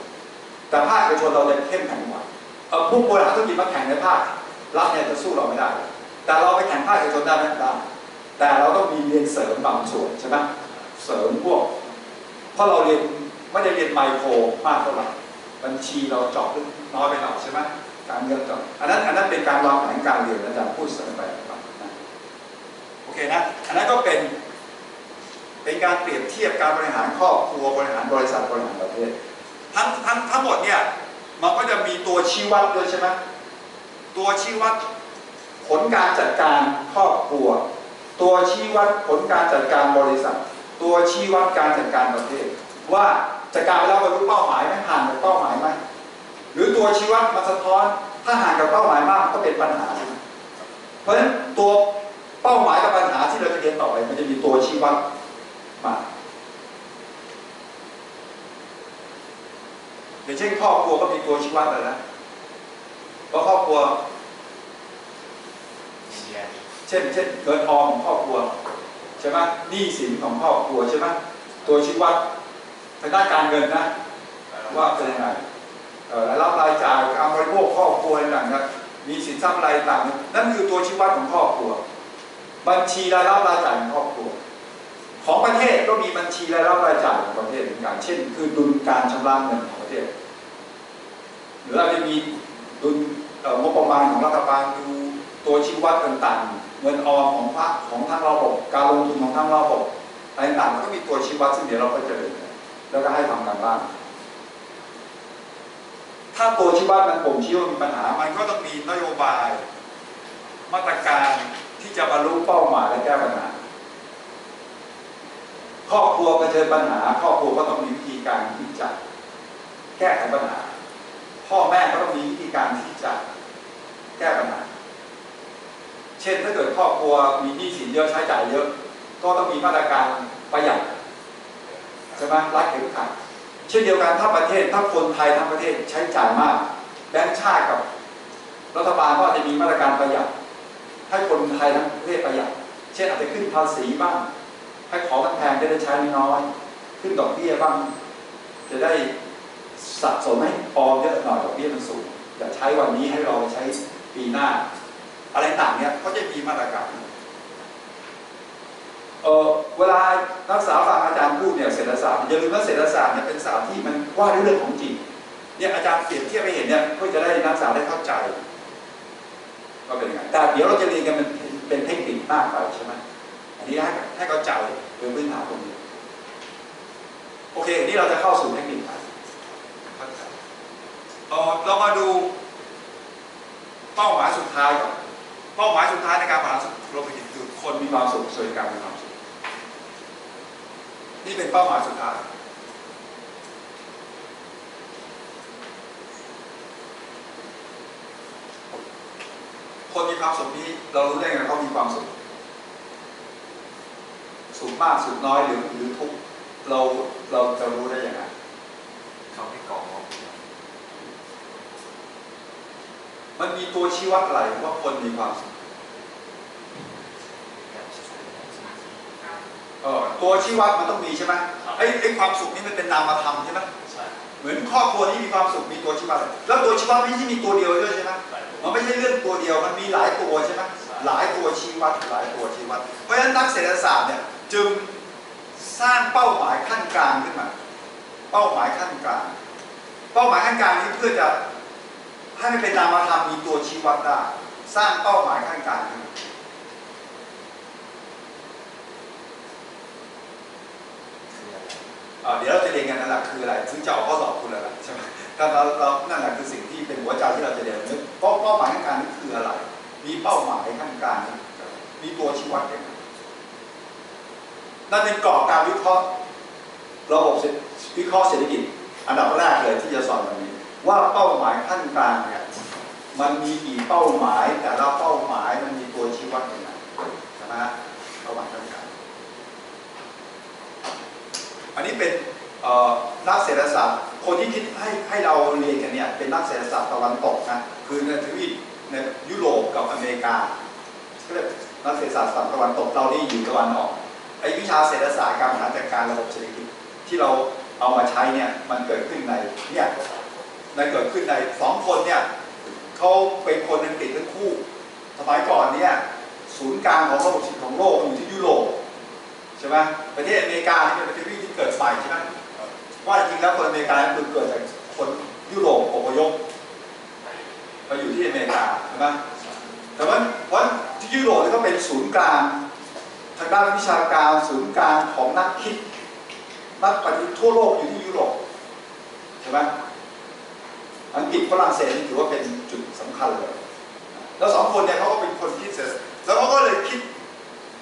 แต่ภาคเอกชนเราจะเข้มแข็งกว่าผู้บริหารธุรกิจมาแข่งในภาครัฐเนี่ยจะสู้เราไม่ได้แต่เราไปแข่งภาคเอกชนได้ไหมได้แต่เราต้องมีเรียนเสริมบางส่วนใช่ไหมเสริมพวกเพราะเราเรียนไม่ได้เรียนไมโครมากเท่าไหร่บัญชีเราเจาะน้อยไปหน่อยใช่ไหมการเงินเจาะอันนั้นเป็นการวางแผนการเรียนอาจารย์พูดเสริมไปนะโอเคนะอันนั้นก็เป็นการเปรียบเทียบการบริหารครอบครัวบริหารบริษัทบริหารประเทศทั้งหมดเนี่ยมันก็จะมีตัวชี้วัดด้วยใช่ไหมตัวชี้วัดผลการจัดการครอบครัวตัวชี้วัดผลการจัดการบริษัทตัวชี้วัดการจัดการประเทศว่าจัดการไปแล้วบรรลุเป้าหมายไหมห่างจากเป้าหมายไหมหรือตัวชี้วัดมันสะท้อนถ้าห่างจากเป้าหมายมากก็เป็นปัญหาเพราะฉะนั้นตัวเป้าหมายกับปัญหาที่เราจะเรียนต่อไปมันจะมีตัวชี้วัดมาอย่างเช่นครอบครัวก็มีตัวชี้วัดเลยนะเพราะครอบครัวเช่นเงินออมของครอบครัวใช่ไหมหนี้สินของครอบครัวใช่ไหมตัวชี้วัดทางด้านการเงินนะว่าเป็นยังไงรายรับรายจ่ายการบริโภคครอบครัวต่างๆนะมีสินทรัพย์อะไรต่างๆนั่นคือตัวชี้วัดของครอบครัวบัญชีรายรับรายจ่ายของครอบครัวของประเทศก็มีบัญชีรายรับรายจ่ายของประเทศเหมือนกันเช่นคือดุลการชำระเงินของประเทศหรืออาจจะมีดุลงบประมาณของรัฐบาลดูตัวชี้วัดต่างๆเงินออมของพรรคของทั้งระบบการลงทุนของทั้งระบบอะไรต่างๆมันก็มีตัวชี้วัดซึ่งเดี๋ยวเราก็จะเรียนแล้วก็ให้ทำกันบ้างถ้าตัวชี้วัดมันบ่งชี้ว่ามีปัญหามันก็ต้องมีนโยบายมาตรการที่จะบรรลุเป้าหมายและแก้ปัญหาครอบครัวเผชิญปัญหาครอบครัวก็ต้องมีวิธีการที่จะแก้ไขปัญหาพ่อแม่ก็ต้องมีวิธีการที่จะแก้ปัญหาเช่นถ้าเกิดครอบครัวมีหนี้สินเยอะใช้จ่ายเยอะก็ต้องมีมาตรการประหยัดใช่ไหมรัดเข็มขัดเช่นเดียวกันถ้าประเทศถ้าคนไทยทั้งประเทศใช้จ่ายมากแบงก์ชาติกับรัฐบาลก็อาจจะมีมาตรการประหยัดให้คนไทยทั้งประเทศประหยัดเช่นอาจจะขึ้นภาษีบ้างให้ของมันแพงจะได้ใช้น้อยขึ้นดอกเบี้ยบ้างจะได้สะสมให้ออมเยอะหน่อยดอกเบี้ยมันสูงอย่าใช้วันนี้ให้เราใช้ปีหน้าอะไรต่างเนี่ยเขาจะมีมาตรการเวลานักศึกษาฟังอาจารย์พูดเนี่ยเศรษฐศาสตร์อย่าลืมว่าเศรษฐศาสตร์เนี่ยเป็นศาสตร์ที่มันว่าด้วยเรื่องของจริงเนี่ยอาจารย์เปรียบเทียบไปเห็นเนี่ยเพื่อจะได้นักศึกษาได้เข้าใจว่าเป็นยังไงแต่เดี๋ยวเราจะเรียนกันมันเป็นเทคนิคมากไปใช่ไหมอันนี้ให้เข้าใจโดยพื้นฐานตรงนี้โอเคอันนี้เราจะเข้าสู่เทคนิคเรามาดูเป้าหมายสุดท้ายก่อนเป้าหมายสุดท้ายในการบริหารธุรกิจคือคนมีความสุขสวัสดิการมีความสุขนี่เป็นเป้าหมายสุดท้ายคนมีความสุขนี้เรารู้ได้ไงเขามีความสุขสุขมากสุขน้อยหรือทุกข์เราจะรู้ได้ยังไงเขาไม่ก่อมันมีตัวชี้วัดอะไรว่าคนมีความสุขตัวชี้วัดมันต้องมีใช่ไหมไอ้ความสุขนี่มันเป็นนามธรรมใช่ไหม ใช่ เห มือนครอบครัวที่มีความสุขมีตัวชี้วัดแล้วตัวชี้วัดไม่ใช่มีตัวเดียวด้วยใช่ไหมมันไม่ใช่เรื่องตัวเดียวมันมีหลายตัวใช่ไหมหลายตัวชี้วัดหลายตัวชี้วัดเพราะฉะนั้นนักเศรษฐศาสตร์เนี่ยจึงสร้างเป้าหมายขั้นกลางขึ้นมาเป้าหมายขั้นกลางเป้าหมายขั้นกลางนี้เพื่อจะให้มันเป็นนามธรรมมีตัวชี้วัดได้สร้างเป้าหมายขั้นกลางขึ้นเดี๋ยวเราจะเรียนกันนั่นแหละคืออะไรซึ่งจะออกข้อสอบคุณแล้วใช่ไหมถ้าเรานั่นแหละคือสิ่งที่เป็นหัวใจที่เราจะเรียนเป้าหมายขั้นกลางนี่คืออะไรมีเป้าหมายขั้นกลางมีตัวชี้วัดอย่างนั่นเป็นกรอบการวิเคราะห์ระบบวิเคราะห์เศรษฐกิจอันดับแรกเลยที่จะสอนวันนี้ว่าเป้าหมายขั้นกลางเนี่ยมันมีกี่เป้าหมายแต่ละเป้าหมายมันมีตัวชี้วัดอย่างไรใช่ไหมเป้าหมายขั้นกลางอันนี้เป็นนักเศรษฐศาสตร์คนที่คิดให้เราเรียนกันเนี่ยเป็นนักเศรษฐศาสตร์ตะวันตกนะคือในทวีปในยุโรปกับอเมริกาก็เรียกนักเศรษฐศาสตร์ตะวันตกเรานี่อยู่ตะวันออกไอ้วิชาเศรษฐศาสตร์การบริหารจัดการระบบเศรษฐกิจที่เราเอามาใช้เนี่ยมันเกิดขึ้นในเกิดขึ้นใน2 คนเนี่ยเขาเป็นคนอังกฤษทั้งคู่สมัยก่อนเนี่ยศูนย์กลางของระบบเศรษฐกิจของโลกอยู่ที่ยุโรปใช่ไหมประเทศอเมริกาที่เป็นประเทศที่เกิดใหม่ใช่ไหมว่าจริงแล้วคนอเมริกาคือเกิดจากคนยุโรปอพยพมาอยู่ที่อเมริกาใช่ไหมแต่ว่าที่ยุโรปนี่ก็เป็นศูนย์กลางทางด้านวิชาการศูนย์กลางของนักคิดนักปฏิบัติทั่วโลกอยู่ที่ยุโรปใช่ไหมอังกฤษฝรั่งเศสนี่ถือว่าเป็นจุดสำคัญเลยแล้ว2 คนเนี่ยเขาก็เป็นคนคิดเสร็จแล้วเขาก็เลยคิด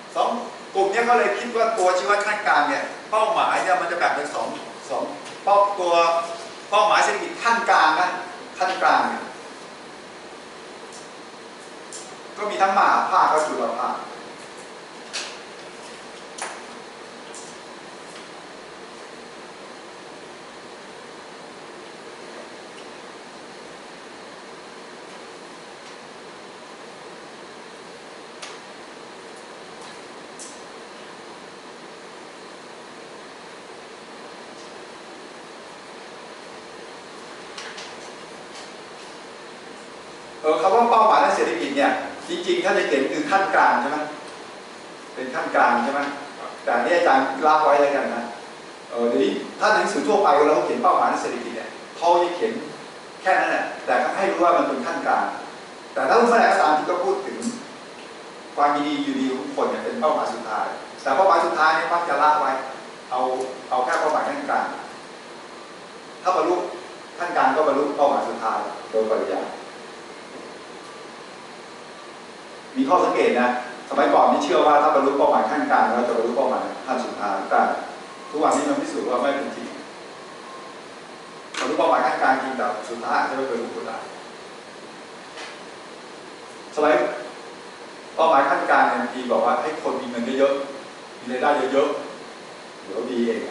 2 กลุ่มนี้เขาเลยคิดว่าตัวชี้วัดขั้นกลางเนี่ยเป้าหมายเนี่ยมันจะแบ่งเป็น2ตัวเป้าหมายเศรษฐกิจขั้นกลางนะขั้นกลางเนี่ยก็มีทั้งมหาภาคและจุลภาคคำว่าเป้าหมายในเศรษฐกิจเนี่ยจริงๆถ้าจะเขียนคือขั้นกลางใช่ไหมเป็นขั้นกลางใช่ไหมแต่นี่อาจารย์ลากไว้เลยกันนะเดี๋ยวนี้ถ้าหนังสือทั่วไปเวลาเขาเขียนเป้าหมายในเศรษฐกิจเนี่ยเขาจะเขียนแค่นั้นแหละแต่ให้รู้ว่ามันเป็นขั้นกลางแต่ถ้าผู้แสดงการที่ก็พูดถึงความดีอยู่ดีทุกคนเนี่ยเป็นเป้าหมายสุดท้ายแต่เป้าหมายสุดท้ายเนี่ยมักจะละไว้เอาแค่เป้าหมายขั้นกลางถ้าบรรลุขั้นกลางก็บรรลุเป้าหมายสุดท้ายโดยปริยายมีข้อสังเกตนะสมัยก่อนนี่เชื่อว่าถ้าบรรลุเป้าหมายขั้นกลางเราจะบรรลุเป้าหมายขั้นสุดท้ายได้ทุกวันนี้มันพิสูจน์ว่าไม่เป็นจริงบรรลุเป้าหมายขั้นกลางจริงแต่สุดท้ายจะไม่บรรลุก็ได้สมัยเป้าหมายขั้นกลางเนี่ยดีบอกว่าให้คนมีเงินเยอะๆมีรายได้เยอะๆเดี๋ยวดีเอง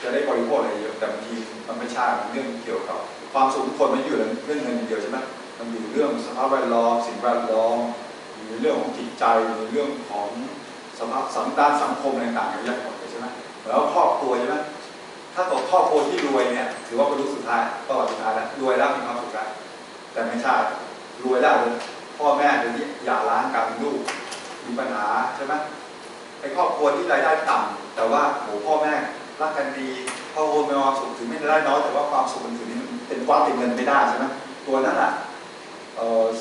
จะได้บริโภคอะไรเยอะแต่บางทีมันไม่ใช่เรื่องเกี่ยวกับความสุขทุกคนไม่อยู่เรื่องเงินอย่างเดียวใช่ไหมมันอยู่เรื่องสภาพแวดล้อมสิ่งแวดล้อมในเรื่องของจิตใจในเรื่องของสภาพด้านสังคมต่างๆเยอะหมดเลยใช่ไหมแล้วครอบครัวใช่ไหมถ้าตกครอบครัวที่รวยเนี่ยถือว่าเป็นรุ่นสุดท้ายก็สุดท้ายแล้วรวยแล้วมีความสุขแล้วแต่ไม่ใช่รวยแล้วพ่อแม่เดี๋ยวนี้อย่าร้างกันลูกมีปัญหาใช่ไหมไอ้ครอบครัวที่รายได้ต่ำแต่ว่าโหพ่อแม่รักกันดีพ่อโอนมีความสุขถึงไม่ได้น้อยแต่ว่าความสุขมันถึงนี้มันเป็นความเป็นเงินไม่ได้ใช่ไหมตัวนั้นอ่ะ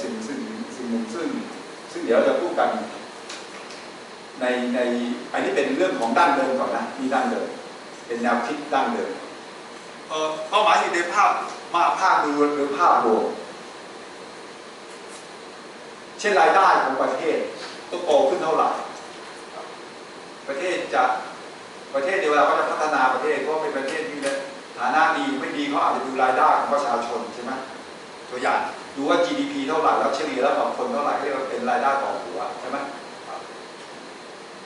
สิ่งหนึ่งซึ่งเดี๋ยวจะพูดกันในอันนี้เป็นเรื่องของด้านเดิมก่อนนะมีด้านเดิมเป็นแนวคิดด้านเดิมเป้าหมายที่ในภาพดูหรือภาพรวมเช่นรายได้ของประเทศต้องโตขึ้นเท่าไหร่ประเทศเดี๋ยวเวลาเขาจะพัฒนาประเทศเพราะเป็นประเทศที่ฐานะดีไม่ดีเขาอาจจะดูรายได้ของประชาชนใช่ไหมตัวอย่างดูว่า GDP เท่าไหร่แล้วเฉลี่ยแล้วต่อคนเท่าไหร่เรียกว่าเป็นรายได้ต่อหัวใช่ไหม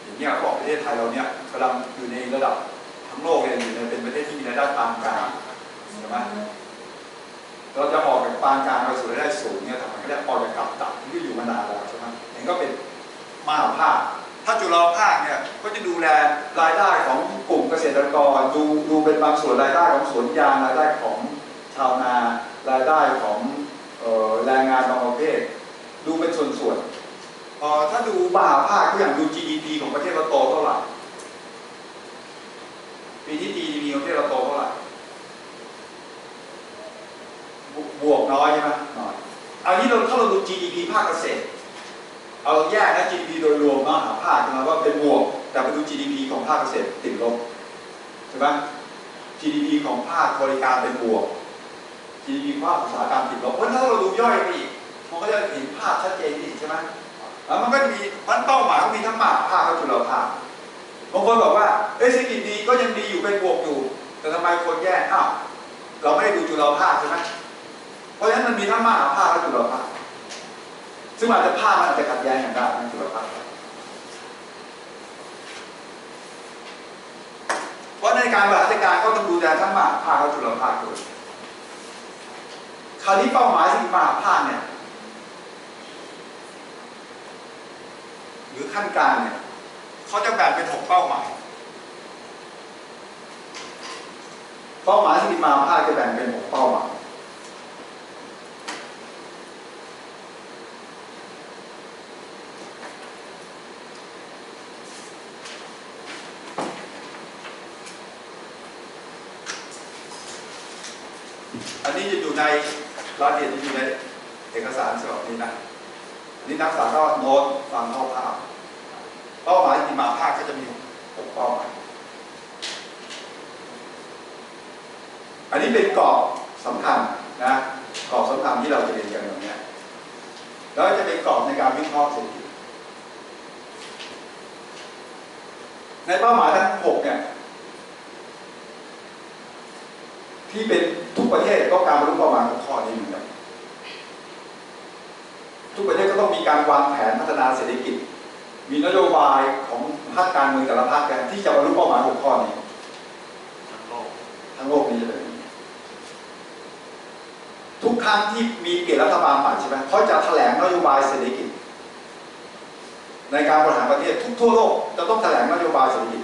อย่างนี้เขาบอกประเทศไทยเราเนี่ยกำลังอยู่ในระดับทั้งโลกเลยอยู่ในเป็นประเทศที่มีรายได้ปานกลางใช่ไหมเราจะออกจากปานกลางไปสู่รายได้สูงเนี่ยทำไมก็ได้ออกจากกับดักที่อยู่มานานแล้วใช่ไหมเห็นก็เป็นมหาภาค ถ้าจุฬาภาคเนี่ยก็จะดูแลรายได้ของกลุ่มเกษตรกรดูเป็นบางส่วนรายได้ของสวนยางรายได้ของชาวนารายได้ของแรงงานบางประเภทดูเป็นส่วนๆถ้าดูมหาภาคก็อย่างดู GDP ของประเทศเราโตเท่าไหร่ปีที่ GDP ของประเทศเราโตเท่าไหร่บวกน้อยใช่ไหมน้อยอันนี้ถ้าเราดู GDP ภาคเกษตรเอาแยกนะ GDP โดยรวมมหาภาคนะว่าเป็นบวกแต่ไปดู GDP ของภาคเกษตรติดลบใช่ไหม GDP ของภาคบริการเป็นบวก GDP ภาคอุตสาหกรรมติดลบเพราะถ้าเราดูย่อยไปอีกมันก็จะเห็นภาพชัดเจนอีกใช่ไหมแล้วมันก็จะมีเป้าหมายก็มีทั้งมหาภาคและจุฬาภาคบางคนบอกว่าเศรษฐกิจดีก็ยังดีอยู่เป็นบวกอยู่แต่ทำไมคนแย่เราไม่ได้ดูจุฬาภาคใช่ไหมเพราะฉะนั้นมันมีทั้งมหาภาคและจุฬาภาคซึ่งอาจจะภาคมันอาจจะขัดแย้งกันได้ในจุฬาภาคเพราะในการบริหารจัดการก็ต้องดูแลทั้งมหาภาคและจุฬาภาคด้วยคราวนี้เป้าหมายที่มหาภาคเนี่ยหรือขั้นกลางเนี่ยเขาจะแบ่งเป็น6เป้าหมายเป้าหมายที่มหาภาคจะแบ่งเป็น6เป้าหมายอันนี้จะอยู่ในรายละเอียดจะอยู่ในเอกสารฉบับนี้นะอันนี้นักศึกษาก็โน้ตฟังคร่าวๆเป้าหมายที่มหาภาคก็จะมี6เป้าหมายอันนี้เป็นกรอบสำคัญนะกรอบสำคัญที่เราจะเรียนกันอย่างนี้แล้วจะเป็นกรอบในการวิเคราะห์เศรษฐกิจในเป้าหมายทั้ง6เนี่ยที่เป็นทุกประเทศต้องการบรรลุเป้าหมายของข้อนี้เหมือนกันทุกประเทศก็ต้องมีการวางแผนพัฒนาเศรษฐกิจมีนโยบายของพรรคการเมืองแต่ละพรรคกันที่จะบรรลุเป้าหมาย6ข้อนี้ทั้งโลกนี้จะเป็นทุกครั้งที่มีเปลี่ยนรัฐบาลใหม่ใช่ไหมเขาจะแถลงนโยบายเศรษฐกิจในการบริหารประเทศทุกทั่วโลกจะต้องแถลงนโยบายเศรษฐกิจ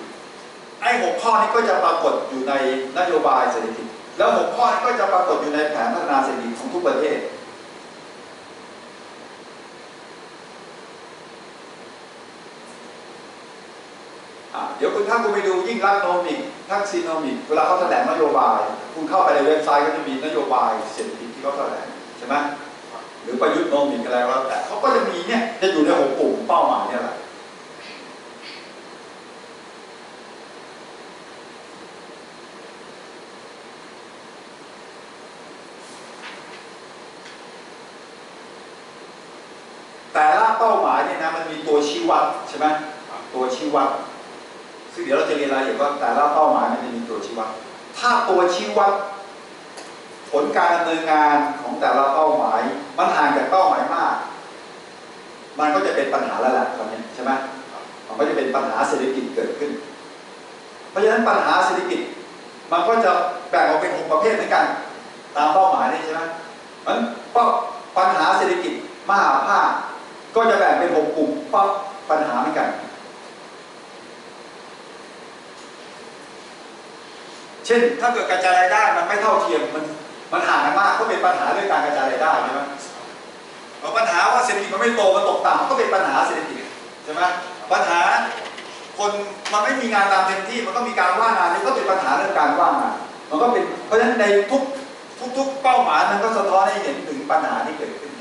ไอ้6ข้อนี้ก็จะปรากฏอยู่ในนโยบายเศรษฐกิจแล้ว6ข้อนี้ก็จะปรากฏอยู่ในแผนพัฒนาเศรษฐกิจของทุกประเทศเดี๋ยวถ้าคุณไปดูยิ่งรักโนมิกทักซิโนมิกเวลาเขาแถลงนโยบายคุณเข้าไปในเว็บไซต์ก็จะมีนโยบายเศรษฐกิจที่เขาแถลงใช่ไหมหรือประยุทธ์โนมิกอะไรก็แล้วแต่เขาก็จะมีเนี่ยจะอยู่ใน6กลุ่มเป้าหมายเนี่ยแหละแต่ละเป้าหมายเนี่ยนะมันมีตัวชี้วัดใช่ไหมตัวชี้วัดซึ่งเดี๋ยวเราจะเรียนรายละเอียดว่าแต่ละเป้าหมายมันจะมีตัวชี้วัดถ้าตัวชี้วัดผลการดำเนินงานของแต่ละเป้าหมายมันห่างจากเป้าหมายมากมันก็จะเป็นปัญหาแล้วแหละตอนนี้ใช่ไหมมันก็จะเป็นปัญหาเศรษฐกิจเกิดขึ้นเพราะฉะนั้นปัญหาเศรษฐกิจมันก็จะแบ่งออกเป็น6ประเภทเหมือนกันตามเป้าหมายนี่ใช่ไหมมันปัญหาเศรษฐกิจมหาภาคก็จะแบ่งเป็น6กลุ่มปัญหาเหมือนกันเช่นถ้าเกิดกระจายรายได้มันไม่เท่าเทียมมันห่างกันมากก็เป็นปัญหาเรื่องการกระจายรายได้ใช่ไหมพอปัญหาว่าเศรษฐกิจมันไม่โตมันตกต่ำก็เป็นปัญหาเศรษฐกิจใช่ไหมปัญหาคนมันไม่มีงานตามเต็มที่มันก็มีการว่างงานนี่ก็เป็นปัญหาเรื่องการว่างงานมันก็เป็นเพราะฉะนั้นในทุกเป้าหมายมันก็สะท้อนให้เห็นถึงปัญหาที่เกิดขึ้น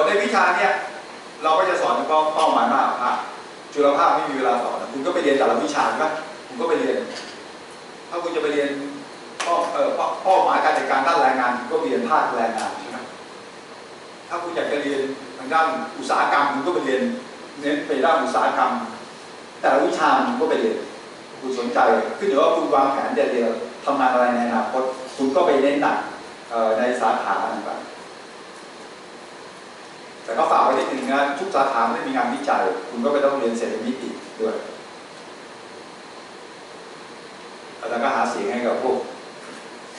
ในวิชาเนี่ยเราก็จะสอนเฉพาะเป้าหมายมหาภาคจุฬาภาคไม่มีเวลาสอนคุณก็ไปเรียนแต่ละวิชาใช่ไหมคุณก็ไปเรียนถ้าคุณจะไปเรียนเป้าหมายการจัดการด้านแรงงานคุณก็เรียนภาคแรงงานใช่ไหมถ้าคุณอยากจะเรียนทางด้านอุตสาหกรรมคุณก็ไปเรียนเน้นไปด้านอุตสาหกรรมแต่ละวิชาคุณก็ไปเรียนคุณสนใจขึ้นอยู่ว่าคุณวางแผนจะเรียนทำงานอะไรในอนาคตคุณก็ไปเน้นหนักในสาขาต่างๆแต่ก็ฝากไว้นิดนึงนะทุกสาขาไม่ได้มีงานวิจัยคุณก็ไปต้องเรียนเศรษฐมิติด้วยแล้วก็หาเสียงให้กับพวก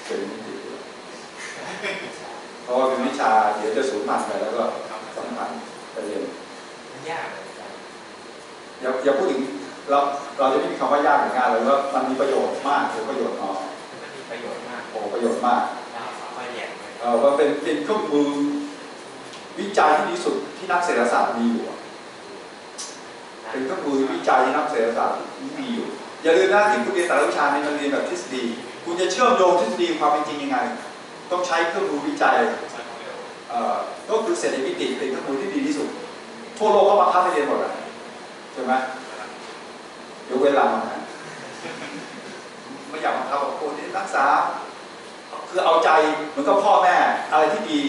เศรษฐมิติด้วย เพราะว่าเป็นวิชาเดี๋ยวจะสูญพันธุ์ไปแล้วก็สำคัญไปเรียน มันยากเลยอาจารย์ อย่าพูดถึงเราจะไม่มีคำว่ายากหรืองานเลยว่ามันมีประโยชน์มากหรือประโยชน์น้อย มันมีประโยชน์มาก โอ้ประโยชน์มาก แล้วค่อยเรียนไป มันเป็นเครื่องมือวิจัยที่ดีสุดที่นักเศรษฐศาสตร์มีอยู่เป็นเครื่องมือวิจัยที่นักเศรษฐศาสตร์มีอยู่อย่าลืมนะที่คุณเรียนแต่ละวิชาในมันเรียนแบบทฤษฎีคุณจะเชื่อมโยงทฤษฎีความเป็นจริงยังไงต้องใช้เครื่องมือวิจัยก็คือเศรษฐกิจเป็นเครื่องมือที่ดีที่สุดทั่วโลกก็บังคับให้เรียนหมดใช่ไหมยกเว้นเราไม่อยากบังคับกับคนที่รักษาคือเอาใจเหมือนกับพ่อแม่อะไรที่ดี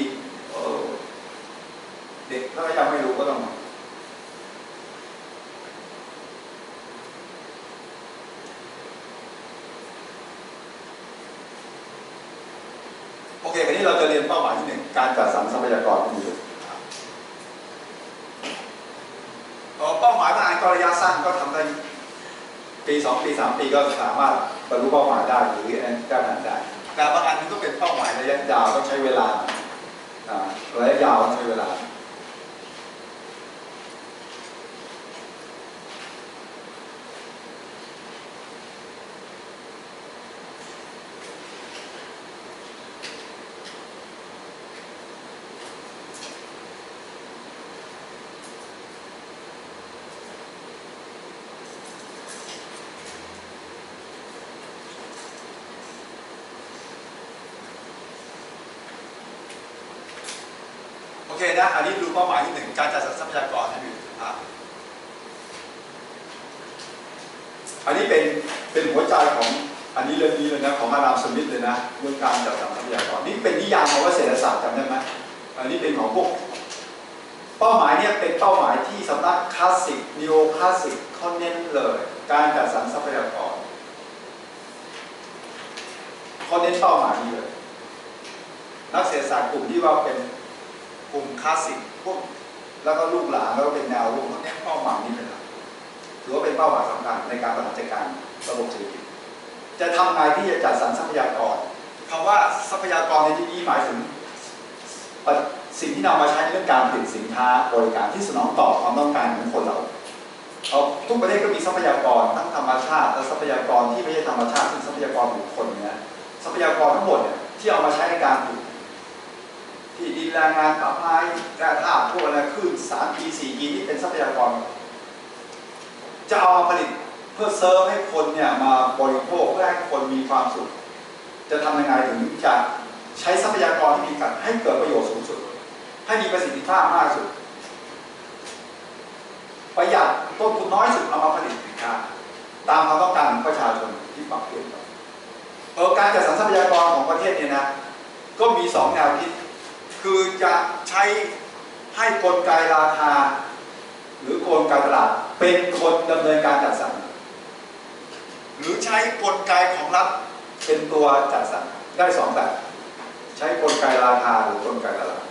เด็กถ้ายังไม่รู้ก็ต้องโอเคทีนี้เราจะเรียนเป้าหมายที่1การจัดสรรทรัพยากรที่ดีเป้าหมายในระยะสั้นก็ทำได้ปี2ปี3ปีก็สามารถบรรลุเป้าหมายได้หรือแก้ปัญหาได้แต่บางอันมันก็เป็นเป้าหมายระยะยาวก็ใช้เวลาระยะยาวใช้เวลาโอเคนะอันนี้ดูเป้าหมายที่1การจัดสรรทรัพยากรให้ดูอันนี้เป็นหัวใจของอันนี้เรื่องนี้เลยนะของอาดัม สมิธเลยนะเรื่องการจัดสรรทรัพยากรนี่เป็นนิยามของเศรษฐศาสตร์จำได้ไหมอันนี้เป็นของพวกเป้าหมายเนี่ยเป็นเป้าหมายที่สำนักคลาสสิกนิโอคลาสสิกเขาเน้นเลยการจัดสรรทรัพยากรเขาเน้นเป้าหมายนี้เลยนักเศรษฐศาสตร์กลุ่มที่ว่าเป็นกลุ่มคลาสสิกพวกแล้วก็ลูกหลานแล้วก็เป็นแนวร่วมเขาเน้นเป้าหมายนี้เลยครับถือว่าเป็นเป้าหมายสำคัญในการบริหารจัดการระบบเศรษฐกิจจะทำไงที่จะจัดสรรทรัพยากรคำว่าทรัพยากรในที่นี้หมายถึงสิ่งที่นำมาใช้ในเรื่องการผลิตสินค้าบริการที่สนองตอบความต้องการของคนเราทุกประเทศก็มีทรัพยากรทั้งธรรมชาติและทรัพยากรที่ไม่ใช่ธรรมชาติซึ่งทรัพยากรบุคคลเนี่ยทรัพยากรทั้งหมดเนี่ยที่เอามาใช้ในการผลิตที่ดินแรงงานป่าไม้แร่ธาตุพวกอะไรคลื่น3G 4G ที่เป็นทรัพยากรจะเอามาผลิตเพื่อเซิร์ฟให้คนเนี่ยมาบริโภคเพื่อให้คนมีความสุขจะทำยังไงถึงจะใช้ทรัพยากรที่มีกันให้เกิดประโยชน์สูงสุดให้มีประสิทธิภาพมากสุดประหยัดต้นทุนน้อยสุดเอามาผลิตสินค้าตามความต้องการของประชาชนที่ปรับเปลี่ยนไปการจัดสรรทรัพยากรของประเทศเนี่ยนะก็มี2แนวคิดคือจะใช้ให้กลไกราคาหรือกลไกตลาดเป็นคนดำเนินการจัดสรรหรือใช้กลไกของรัฐเป็นตัวจัดสรรได้2แบบใช้กลไกราคาหรือกลไกตลาด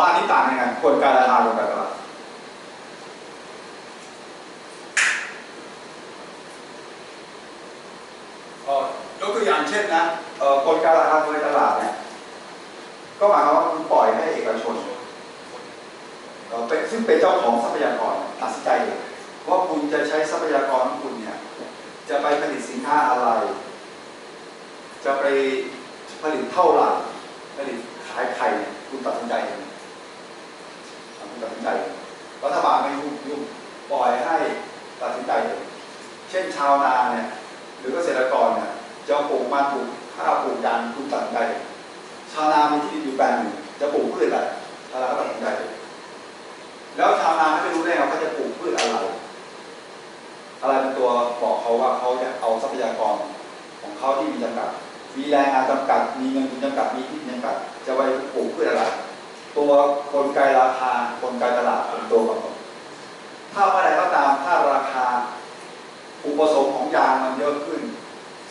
2อันนี้ต่างกันไงกลไกราคากลไกตลาดยกตัวอย่างเช่นนะกลไกราคากลไกตลาดเนี่ยก็หมายความว่าคุณปล่อยให้เอกชนซึ่งเป็นเจ้าของทรัพยากรตัดสินใจเองว่าคุณจะใช้ทรัพยากรของคุณเนี่ยจะไปผลิตสินค้าอะไรจะไปผลิตเท่าไหร่ผลิตขายใครคุณตัดสินใจเองคุณตัดสินใจรัฐบาลไม่ยุ่งปล่อยให้ตัดสินใจเองเช่นชาวนาเนี่ยหรือเกษตรกรเนี่ยจะปลูกมันปลูกข้าวปลูกยางคุณตัดสินใจเองชาวนามีที่ดินอยู่แปลงหนึ่งจะปลูกพืชอะไรชาวนาก็ตัดสินใจเอง แล้วชาวนาไม่รู้ได้ไงเขาจะปลูกพืชอะไรเป็นตัวบอกเขาว่าเขาจะเอาทรัพยากรของเขาที่มีจำกัดมีแรงงานจำกัดมีเงินทุนจำกัดมีที่จำกัดจะไปปลูกพืชอะไรตัวกลไกราคากลไกตลาดเป็นตัวกำหนดถ้าเมื่อใดก็ตามถ้าราคาอุปสงค์ของยางมันเยอะขึ้น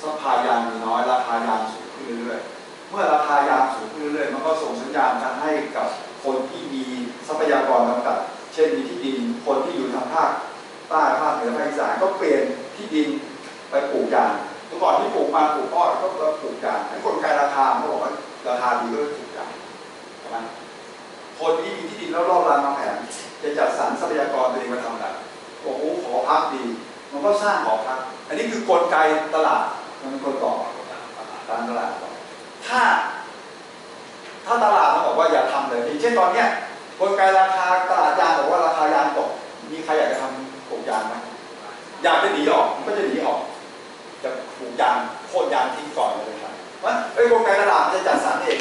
ซัพพลายยางมีน้อยราคายางสูงขึ้นเรื่อยๆเมื่อราคายางสูงขึ้นเรื่อยๆมันก็ส่งสัญญาณการให้กับคนที่มีทรัพยากรจำกัดเช่นมีที่ดินคนที่อยู่ทางภาคใต้ภาคเหนือภาคอีสานก็เปลี่ยนที่ดินไปปลูกยางเมื่อก่อนที่ปลูกมาปลูกอ้อยก็ปลูกยางให้กลไกราคาเขาบอกว่าราคาดีก็ปลูกยางใช่ไหมคนที่มีที่ดินแล้วรอบรางวางแผนจะจัดสรรทรัพยากรตัวเองมาทำอะไรโอ้โหขอพักดีมันก็สร้างหอพักอันนี้คือกลไกตลาดมันเป็นคนต่อการตลาดถ้าตลาดมันบอกว่าอย่าทำเลยอย่างเช่นตอนเนี้ยกลไกราคาตลาดยางบอกว่าราคายางตกมีใครอยากจะทำปลูกยางไหมอยากจะหนีออกมันก็จะหนีออกจะปลูกยางโค่นยางทิ้งก่อนเลยครับเพราะกลไกตลาดมันจะจัดสรรเอง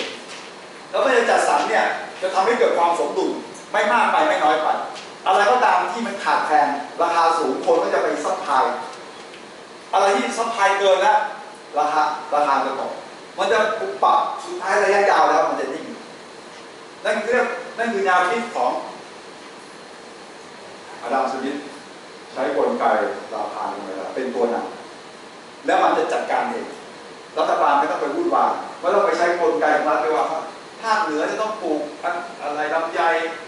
แล้วเมื่อจะจัดสรรเนี่ยจะทำให้เกิดความสมดุลไม่มากไปไม่น้อยไปอะไรก็ตามที่มันขาดแคลนราคาสูงคนก็จะไปซัพพลายอะไรที่ซัพพลายเกินแล้วราคาจะตกมันจะปรับปรับสุดท้ายระยะยาวแล้วมันจะนิ่งนั่นคือแนวคิดของอดัม สมิธใช้กลไกราคาเป็นตัวนำแล้วมันจะจัดการเองรัฐบาลไม่ต้องไปวุ่นวายไม่ต้องไปใช้กลไกของรัฐด้วยว่าภาคเหนือจะต้องปลูกอะไรลำไย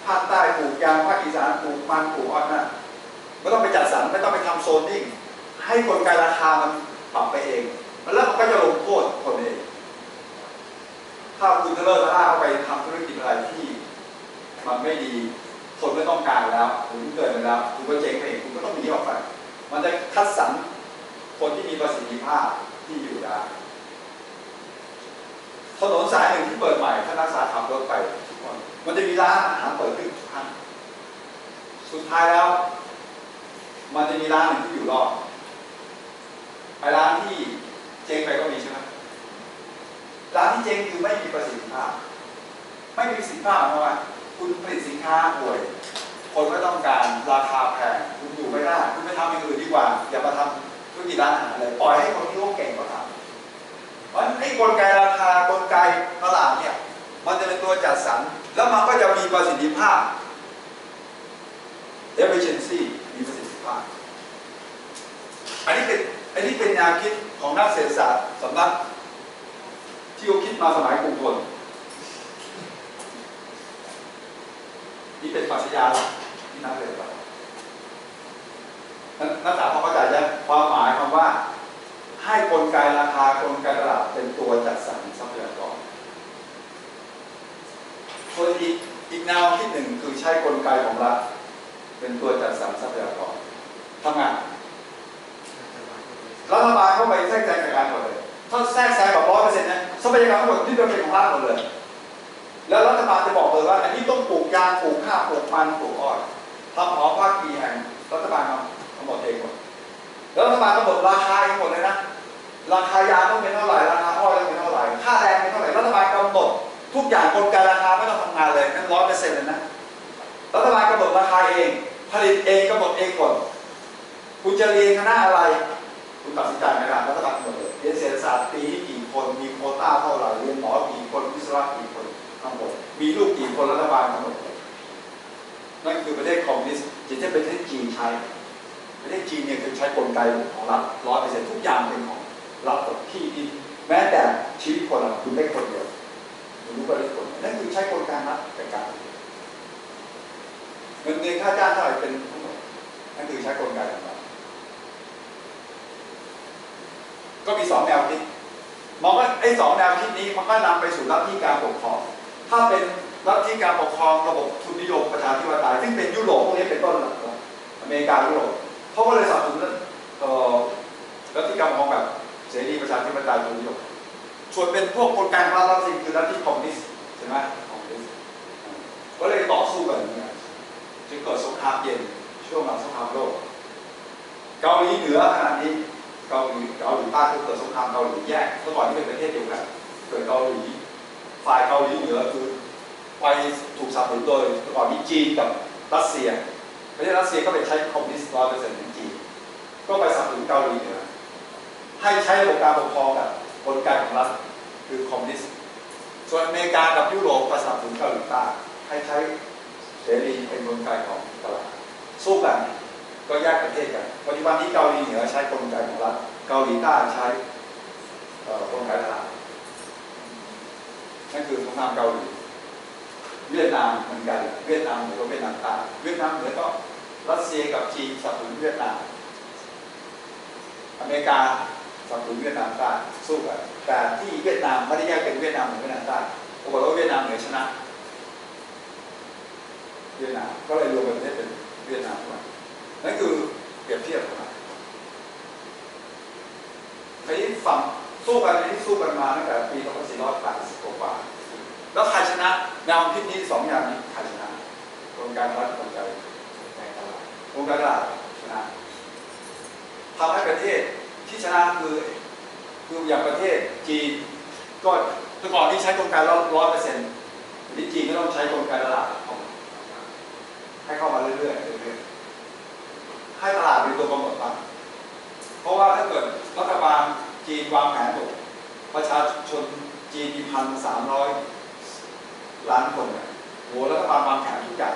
ภาคใต้ปลูกยางภาคอีสานปลูกมันปลูกอ้อยนะไม่ต้องไปจัดสรรไม่ต้องไปทำโซนนิ่งให้กลไกราคามันปรับไปเองแล้วมันก็จะลงโทษคนเองถ้าคุณจะเลิกล่าเข้าไปทำธุรกิจอะไรที่มันไม่ดีคนไม่ต้องการแล้วคุณเกิดไปแล้วคุณก็เจ๊งไปเองคุณก็ต้องหนีออกไปมันจะคัดสรรคนที่มีประสิทธิภาพที่อยู่ได้ถนนสายหนึ่งที่เปิดใหม่ถ้านักศึกษาขับรถไปทุกคนมันจะมีร้านอาหารเปิดขึ้นทุกครั้งสุดท้ายแล้วมันจะมีร้านหนึ่งที่อยู่รอดไอ้ร้านที่เจ๊งไปก็มีใช่ไหมร้านที่เจ๊งคือไม่มีประสิทธิภาพไม่มีประสิทธิภาพเพราะว่าคุณผลิตสินค้าห่วยคนไม่ต้องการราคาแพงคุณอยู่ไม่ได้คุณไปทำอย่างอื่นดีกว่าอย่ามาทำธุรกิจร้านอาหารเลยปล่อยให้คนที่เขาเก่งเขาทำเพราะไอ้กลไกราคากลไกตลาดเนี่ยมันจะเป็นตัวจัดสรรแล้วมันก็จะมีประสิทธิภาพ efficiency มีประสิทธิภาพอันนี้เป็นแนวคิดของนักเศรษฐศาสตร์สำนักที่เขาคิดมาสมัยกรุงธนนี่เป็นปรัชญาหลักที่นักเศรษฐศาสตร์นักศึกษาพอเข้าใจยังความหมายคำว่าให้กลไกราคากลไกตลาดเป็นตัวจัดสรรทรัพยากรส่วนอีกแนวที่หนึ่งคือใช้กลไกของรัฐเป็นตัวจัดสรรทรัพยากรทำงานรัฐบาลเข้าไปแทรกแซงกิจการหมดเลยถ้าแทรกแซงแบบ100%นะทรัพยากรทั้งหมดที่เป็นของรัฐหมดเลยแล้วรัฐบาลจะบอกเลยว่าอันนี้ต้องปลูกยางปลูกข้าวปลูกมันปลูกอ้อยทำหอภาคกี่แห่งรัฐบาลทำหมดเองหมดแล้วรัฐบาลกำหนดราคาเองหมดเลยนะราคายางต้องเป็นเท่าไหร่ราคาอ้อยต้องเป็นเท่าไหร่ค่าแรงเป็นเท่าไหร่รัฐบาลกำหนดทุกอย่างกลไกราคาไม่ต้องทำงานเลยนั่น100%เลยนะรัฐบาลกำหนดราคาเองผลิตเองกำหนดเองหมดคุณจะเรียนคณะอะไรคุณตัดสินใจไม่ได้รัฐบาลกำหนดเลยเรียนเศรษฐศาสตร์ปีนี้กี่คนมีโควต้าเท่าไหร่เรียนหมอกี่คนวิศวะกี่คนทั้งหมดมีลูกกี่คนรัฐบาลกำหนดนั่นคือประเทศคอมมิวนิสต์จะเป็นประเทศจีนใช้ประเทศจีนเนี่ยคือใช้กลไกของรัฐ100%ทุกอย่างเป็นของรัฐที่ดินแม้แต่ชีวิตคนคุณได้คนเดียวคุณรู้ว่าได้คนนั่นคือใช้กลไกรัฐในการเงินเดือนค่าจ้างเท่าไหร่เป็นทั้งหมดนั่นคือใช้กลไกของรัฐก็มี2 แนวคิดมองว่าไอ้2 แนวคิดนี้มันก็นำไปสู่ลัทธิการปกครองถ้าเป็นลัทธิการปกครองระบบทุนนิยมประชาธิปไตยซึ่งเป็นยุโรปพวกนี้เป็นต้นอเมริกายุโรปเขาก็เลยสนับสนุนลัทธิการปกครองแบบเสรีประชาธิปไตยทุนนิยมส่วนเป็นพวกกลไกของรัฐจริงคือลัทธิคอมมิวนิสต์ใช่ไหมคอมมิวนิสต์ก็เลยต่อสู้กันเนี่ยจึงเกิดสงครามเย็นช่วงหลังสงครามโลกเกาหลีเหนือขณะนี้เกาหลีใต้ก็เกิดสงครามเกาหลีแยกเมื่อก่อนที่เป็นประเทศเดียวกันเกิดเกาหลีฝ่ายเกาหลีเหนือคือไปถูกสนับสนุนโดยเมื่อก่อนมีจีนกับ รัสเซียประเทศรัสเซียก็ไปใช้คอมมิวนิสต์100%ของจีนก็ไปสนับสนุนเกาหลีเหนือให้ใช้ระบบการปกครองแบบกลไกของรัฐคือคอมมิวนิสต์ส่วนอเมริกากับยุโรปก็สนับสนุนเกาหลีใต้ให้ใช้เสรีเป็นกลไกของตลาดสู้กันก็แยกประเทศกันปัจจุบันนี้เกาหลีเหนือใช้กลไกของรัฐเกาหลีใต้ใช้กลไกตลาดนั่นคือสงครามเกาหลีเวียดนามเหมือนกันเวียดนามเหนือกับเวียดนามใต้เวียดนามเหนือก็รัสเซียกับจีนสนับสนุนเวียดนามอเมริกาสนับสนุนเวียดนามใต้สู้กันแต่ที่เวียดนามไม่ได้แยกเป็นเวียดนามเหนือเวียดนามใต้ปรากฏว่าเวียดนามเหนือชนะเวียดนามก็เลยรวมประเทศเป็นเวียดนามมานั่นคือเปรียบเทียบกันในฝั่งสู้กันในที่สู้กันมาตั้งแต่ปี2480กว่าแล้วใครชนะแนวคิดนี้2อย่างนี้ใครชนะกลไกรัฐกลไกตลาดกลไกตลาดชนะทำให้ประเทศที่ชนะคืออย่างประเทศจีนก็แต่ก่อนที่ใช้กลไก100%ที่จีนก็ต้องใช้กลไกตลาดให้เข้ามาเรื่อยๆให้ตลาดเป็นตัวกำหนดบ้างเพราะว่าถ้าเกิดรัฐบาลจีนวางแผนถูกประชาชนจีนมี1,300 ล้านคนโหรัฐบาลวางแผนทุกอย่าง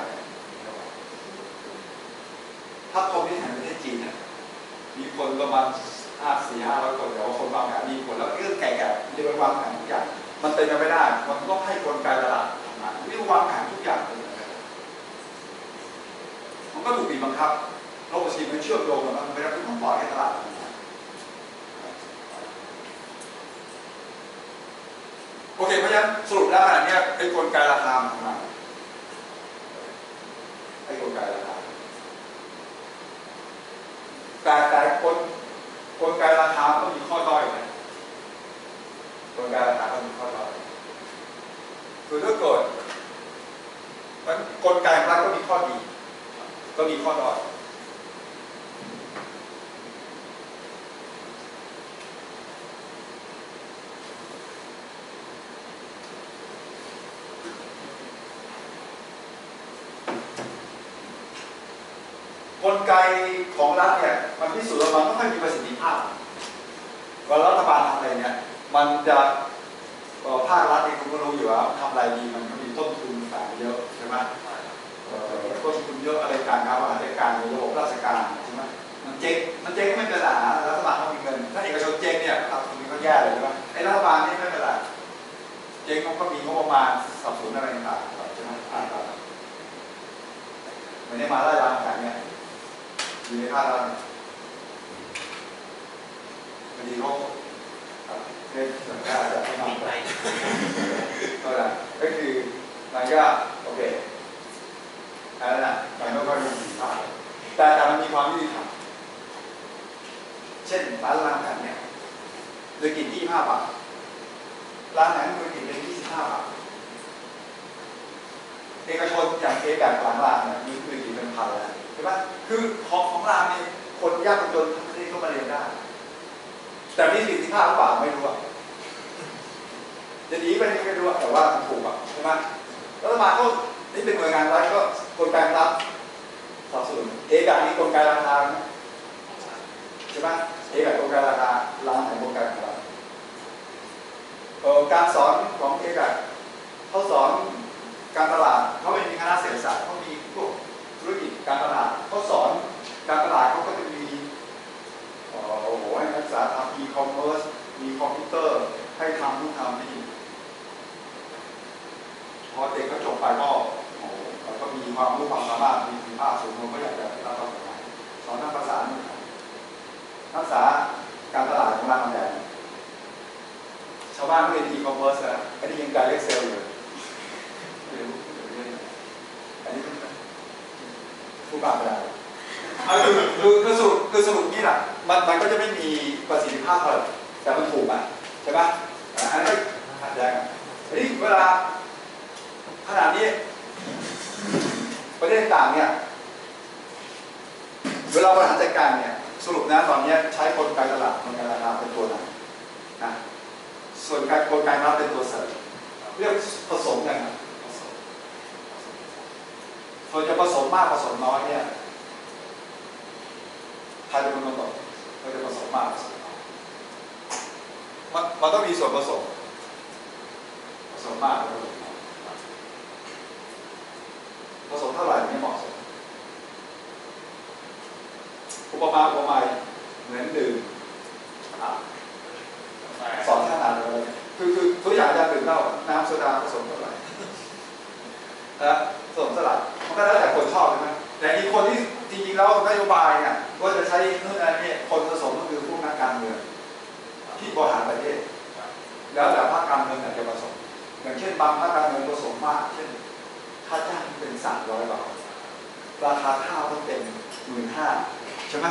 ถ้าคอมมิวนิสต์แห่งประเทศจีนเนี่ยมีคนประมาณ400-500 คนแต่ว่าคนวางแผนมีคนแล้วเรื่องแก่ๆจะไปวางแผนทุกอย่างมันเป็นไปไม่ได้มันต้องให้กลไกตลาดทำงานไม่วางแผนทุกอย่างเลยมันก็ถูกบีบบังคับโลกชีมันเชื่อมโยงกันมันไม่ได้ต้องปล่อยให้ตลาดโอเคเพราะฉะนั้นสรุปแล้วขนาดนี้ไอ้กลไกราคาทำงานไอ้กลไกราคาแต่กลไกราคาก็มีข้อด้อยนะกลไกราคาก็มีข้อด้อยคือถ้าเกิดมันกลไกของรัฐก็มีข้อดีก็มีข้อด้อยกลไกของรัฐเนี่ยมันพิสูจน์ว่ามันไม่ค่อยมีประสิทธิภาพเวลารัฐบาลทำอะไรเนี่ยมันจะภาครัฐเองคุณก็รู้อยู่ว่าทำอะไรดีมันก็มีต้นทุนต่างเยอะใช่ไหมต้นทุนเยอะอะไรการงานอาหารการในระบบราชการใช่ไหมมันเจ๊งไม่เป็นปัญหารัฐบาลเขามีเงินถ้าเอกชนเจ๊งเนี่ยรัฐบาลก็แย่เลยใช่ไหมไอ้รัฐบาลนี่ไม่เป็นไรเจ๊งเขาก็มีงบประมาณสนับสนุนอะไรต่างๆใช่ไหมไม่ได้มาไล่ล้างกันเนี่ยอยู่ในภาครัฐบางทีเขาเล่นส่วนกลางจะไม่ทำอะไรก็คือมันก็โอเคอะไรนะมันไม่ค่อยมีประสิทธิภาพแต่มันมีความยุติธรรมเช่นร้านอาหารเนี่ยโดยกิน25 บาทร้านไหนโดยกินเป็น25 บาทเอกชนอย่างแบบหลังรามเนี่ยมีคือกินเป็น1,000แล้วใช่ไหมคือของรามนี่คนยากจนทั้งประเทศก็มาเรียนได้แต่มีประสิทธิภาพหรือเปล่าไม่รู้อ่ะจะดีไปไม่รู้แต่ว่ามันถูกอ่ะใช่ไหมรัฐบาลก็นี่เป็นหน่วยงานรัฐก็กลไกรัฐสนับสนุนแบบนี้กลไกราคาใช่ไหมแบบกลไกราคาร้านไหนกลไกของรัฐการสอนของแบบเขาสอนการตลาดเขาไม่มีคณะเศรษฐศาสตร์เขามีพวกธุรกิจการตลาดเขาสอนการตลาดเขาก็จะมีให้นักศึกษาทำ e-commerce มีคอมพิวเตอร์ให้ทำนู่นทำนี่พอเด็กก็จบไปก็มีความรู้ความสามารถมีคุณภาพสูงเขาอยากจะรับความสามารถสอนนักภาษานักศึกษาการตลาดของร้านอาหารชาวบ้านเรียน e-commerce นะอันนี้ยังการเล็กเซลอยู่อันนี้ผู้บ้าไปแล้วคือสรุปนี่แหละมันก็จะไม่มีประสิทธิภาพเลยแต่มันถูกอ่ะใช่ไหมอันนี้ขัดแย้งอันนี้เวลาขนาดนี้ประเทศต่างเนี่ยเวลาบริหารจัดการเนี่ยสรุปนะตอนนี้ใช้กลไกตลาดกลไกราคาเป็นตัวนำนะส่วนกลไกรัฐเป็นตัวเสริมเรียกผสมกัน ส่วนจะผสมมากผสมน้อยเนี่ยใครเป็นคนกำหนดเราจะผสมมากผสมน้อยมันต้องมีส่วนผสมมากผสมเท่าไหร่ไม่เหมาะสมอุปมาเหมือนดื่มสอนขนาดเลยคือตัวอย่างจะดื่มเหล้าน้ำโซดาผสมเท่าไหร่นะผสมเท่าไหร่มันก็แล้วแต่คนชอบใช่ไหมแต่อีกคนที่จริงๆแล้วนโยบายเนี่ยก็จะใช้นู่นนี่คนผสมก็คือพวกนักการเมืองที่บริหารประเทศแล้วแต่ภาคการเมืองอาจจะผสมอย่างเช่นบางภาคการเมืองผสมมากเช่นค่าจ้างเป็น300 บาทราคาข้าวต้องเป็น15,000ใช่ไหม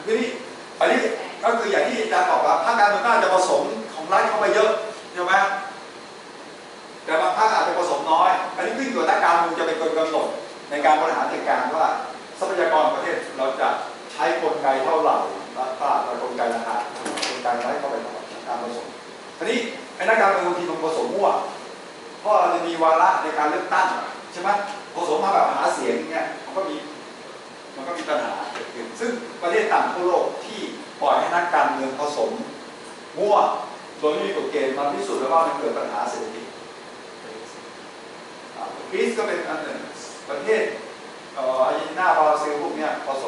นี่อันนี้ก็คืออย่างที่อาจารย์บอกว่าภาคการเมืองน่าจะผสมของรัฐเข้าไปเยอะใช่ไหมแต่บางภาคอาจจะผสมน้อยอันนี้ขึ้นอยู่กับนักการเมืองจะเป็นคนกำหนดในการบริหารจัดการว่าทรัพยากรประเทศเราจะใช้กลไกเท่าไหร่ราคากลไกราคากลไกใช้เข้าไปในการผสมทีนี้ไอ้นักการเมืองบางทีมันผสมมั่วเพราะเราจะมีวาระในการเลือกตั้งใช่ไหมผสมมาแบบหาเสียงเนี่ยมันก็มีปัญหาเกิดขึ้นซึ่งประเทศต่างทั่วโลกที่ปล่อยให้นักการเมืองผสมมั่วโดยไม่มีกฎเกณฑ์มาพิสูจน์แล้วว่ามันเกิดปัญหาเศรษฐกิจกรีซก็เป็นอันหนึ่งประเทศอาร์เจนตินาบราซิลพวกนี้ผส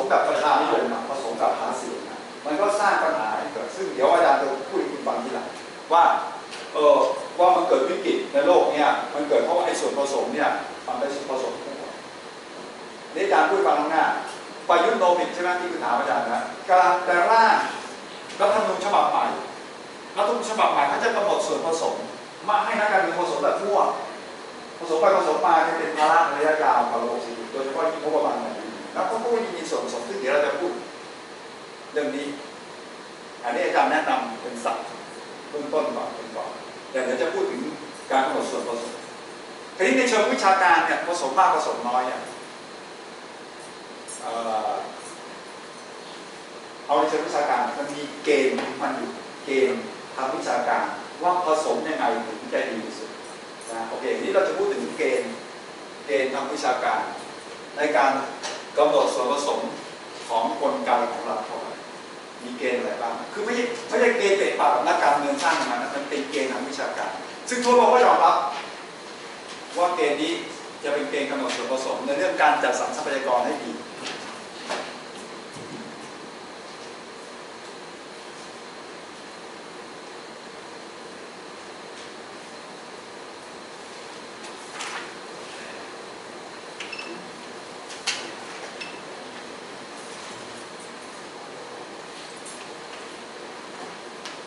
มแบบประชานิยมผสมกับหาเสียงมันก็สร้างปัญหาเกิดซึ่งเดี๋ยวอาจารย์จะพูดอีกฟังทีหลังว่ามันเกิดวิกฤตในโลกเนี่ยมันเกิดเพราะไอ้ส่วนผสมเนี่ยมันได้ส่วนผสมทั้งหมดนี่อาจารย์พูดฟังข้างหน้าประยุทธ์โนมิกใช่ไหมที่คุณถามอาจารย์นะการแต่ร่างรัฐธรรมนูญฉบับใหม่รัฐธรรมนูญฉบับใหม่เขาจะกำหนดส่วนผสมมาให้นักการเมืองผสมแบบทั่วผสมไปผสมมาจะเป็นภาระระยะยาวกับระบบเศรษฐกิจโดยเฉพาะยิ่งงบประมาณแบบนี้แล้วก็ไม่มีส่วนผสมซึ่งเดี๋ยวเราจะพูดเรื่องนี้อันนี้อาจารย์แนะนำเป็นศัพท์เบื้องต้นก่อนแต่เดี๋ยวจะพูดถึงการกำหนดส่วนผสมทีนี้ในเชิงวิชาการเนี่ยผสมมากผสมน้อยเนี่ยเอาในเชิงวิชาการมันมีเกณฑ์มันอยู่เกณฑ์ทางวิชาการว่าผสมยังไงถึงจะดีที่สุดนะโอเคนี้เราจะพูดถึงเกณฑ์ทางวิชาการในการกำหนดส่วนผสมของกลไกของรัฐเข้าไปมีเกณฑ์อะไรบ้างคือไม่ใช่เกณฑ์เตะปากกับนักการเมืองสร้างมานะมันเป็นเกณฑ์ทางวิชาการซึ่งทั่วโลกก็ยอมรับว่าเกณฑ์นี้จะเป็นเกณฑ์กำหนดส่วนผสมในเรื่องการจัดสรรทรัพยากรให้ดี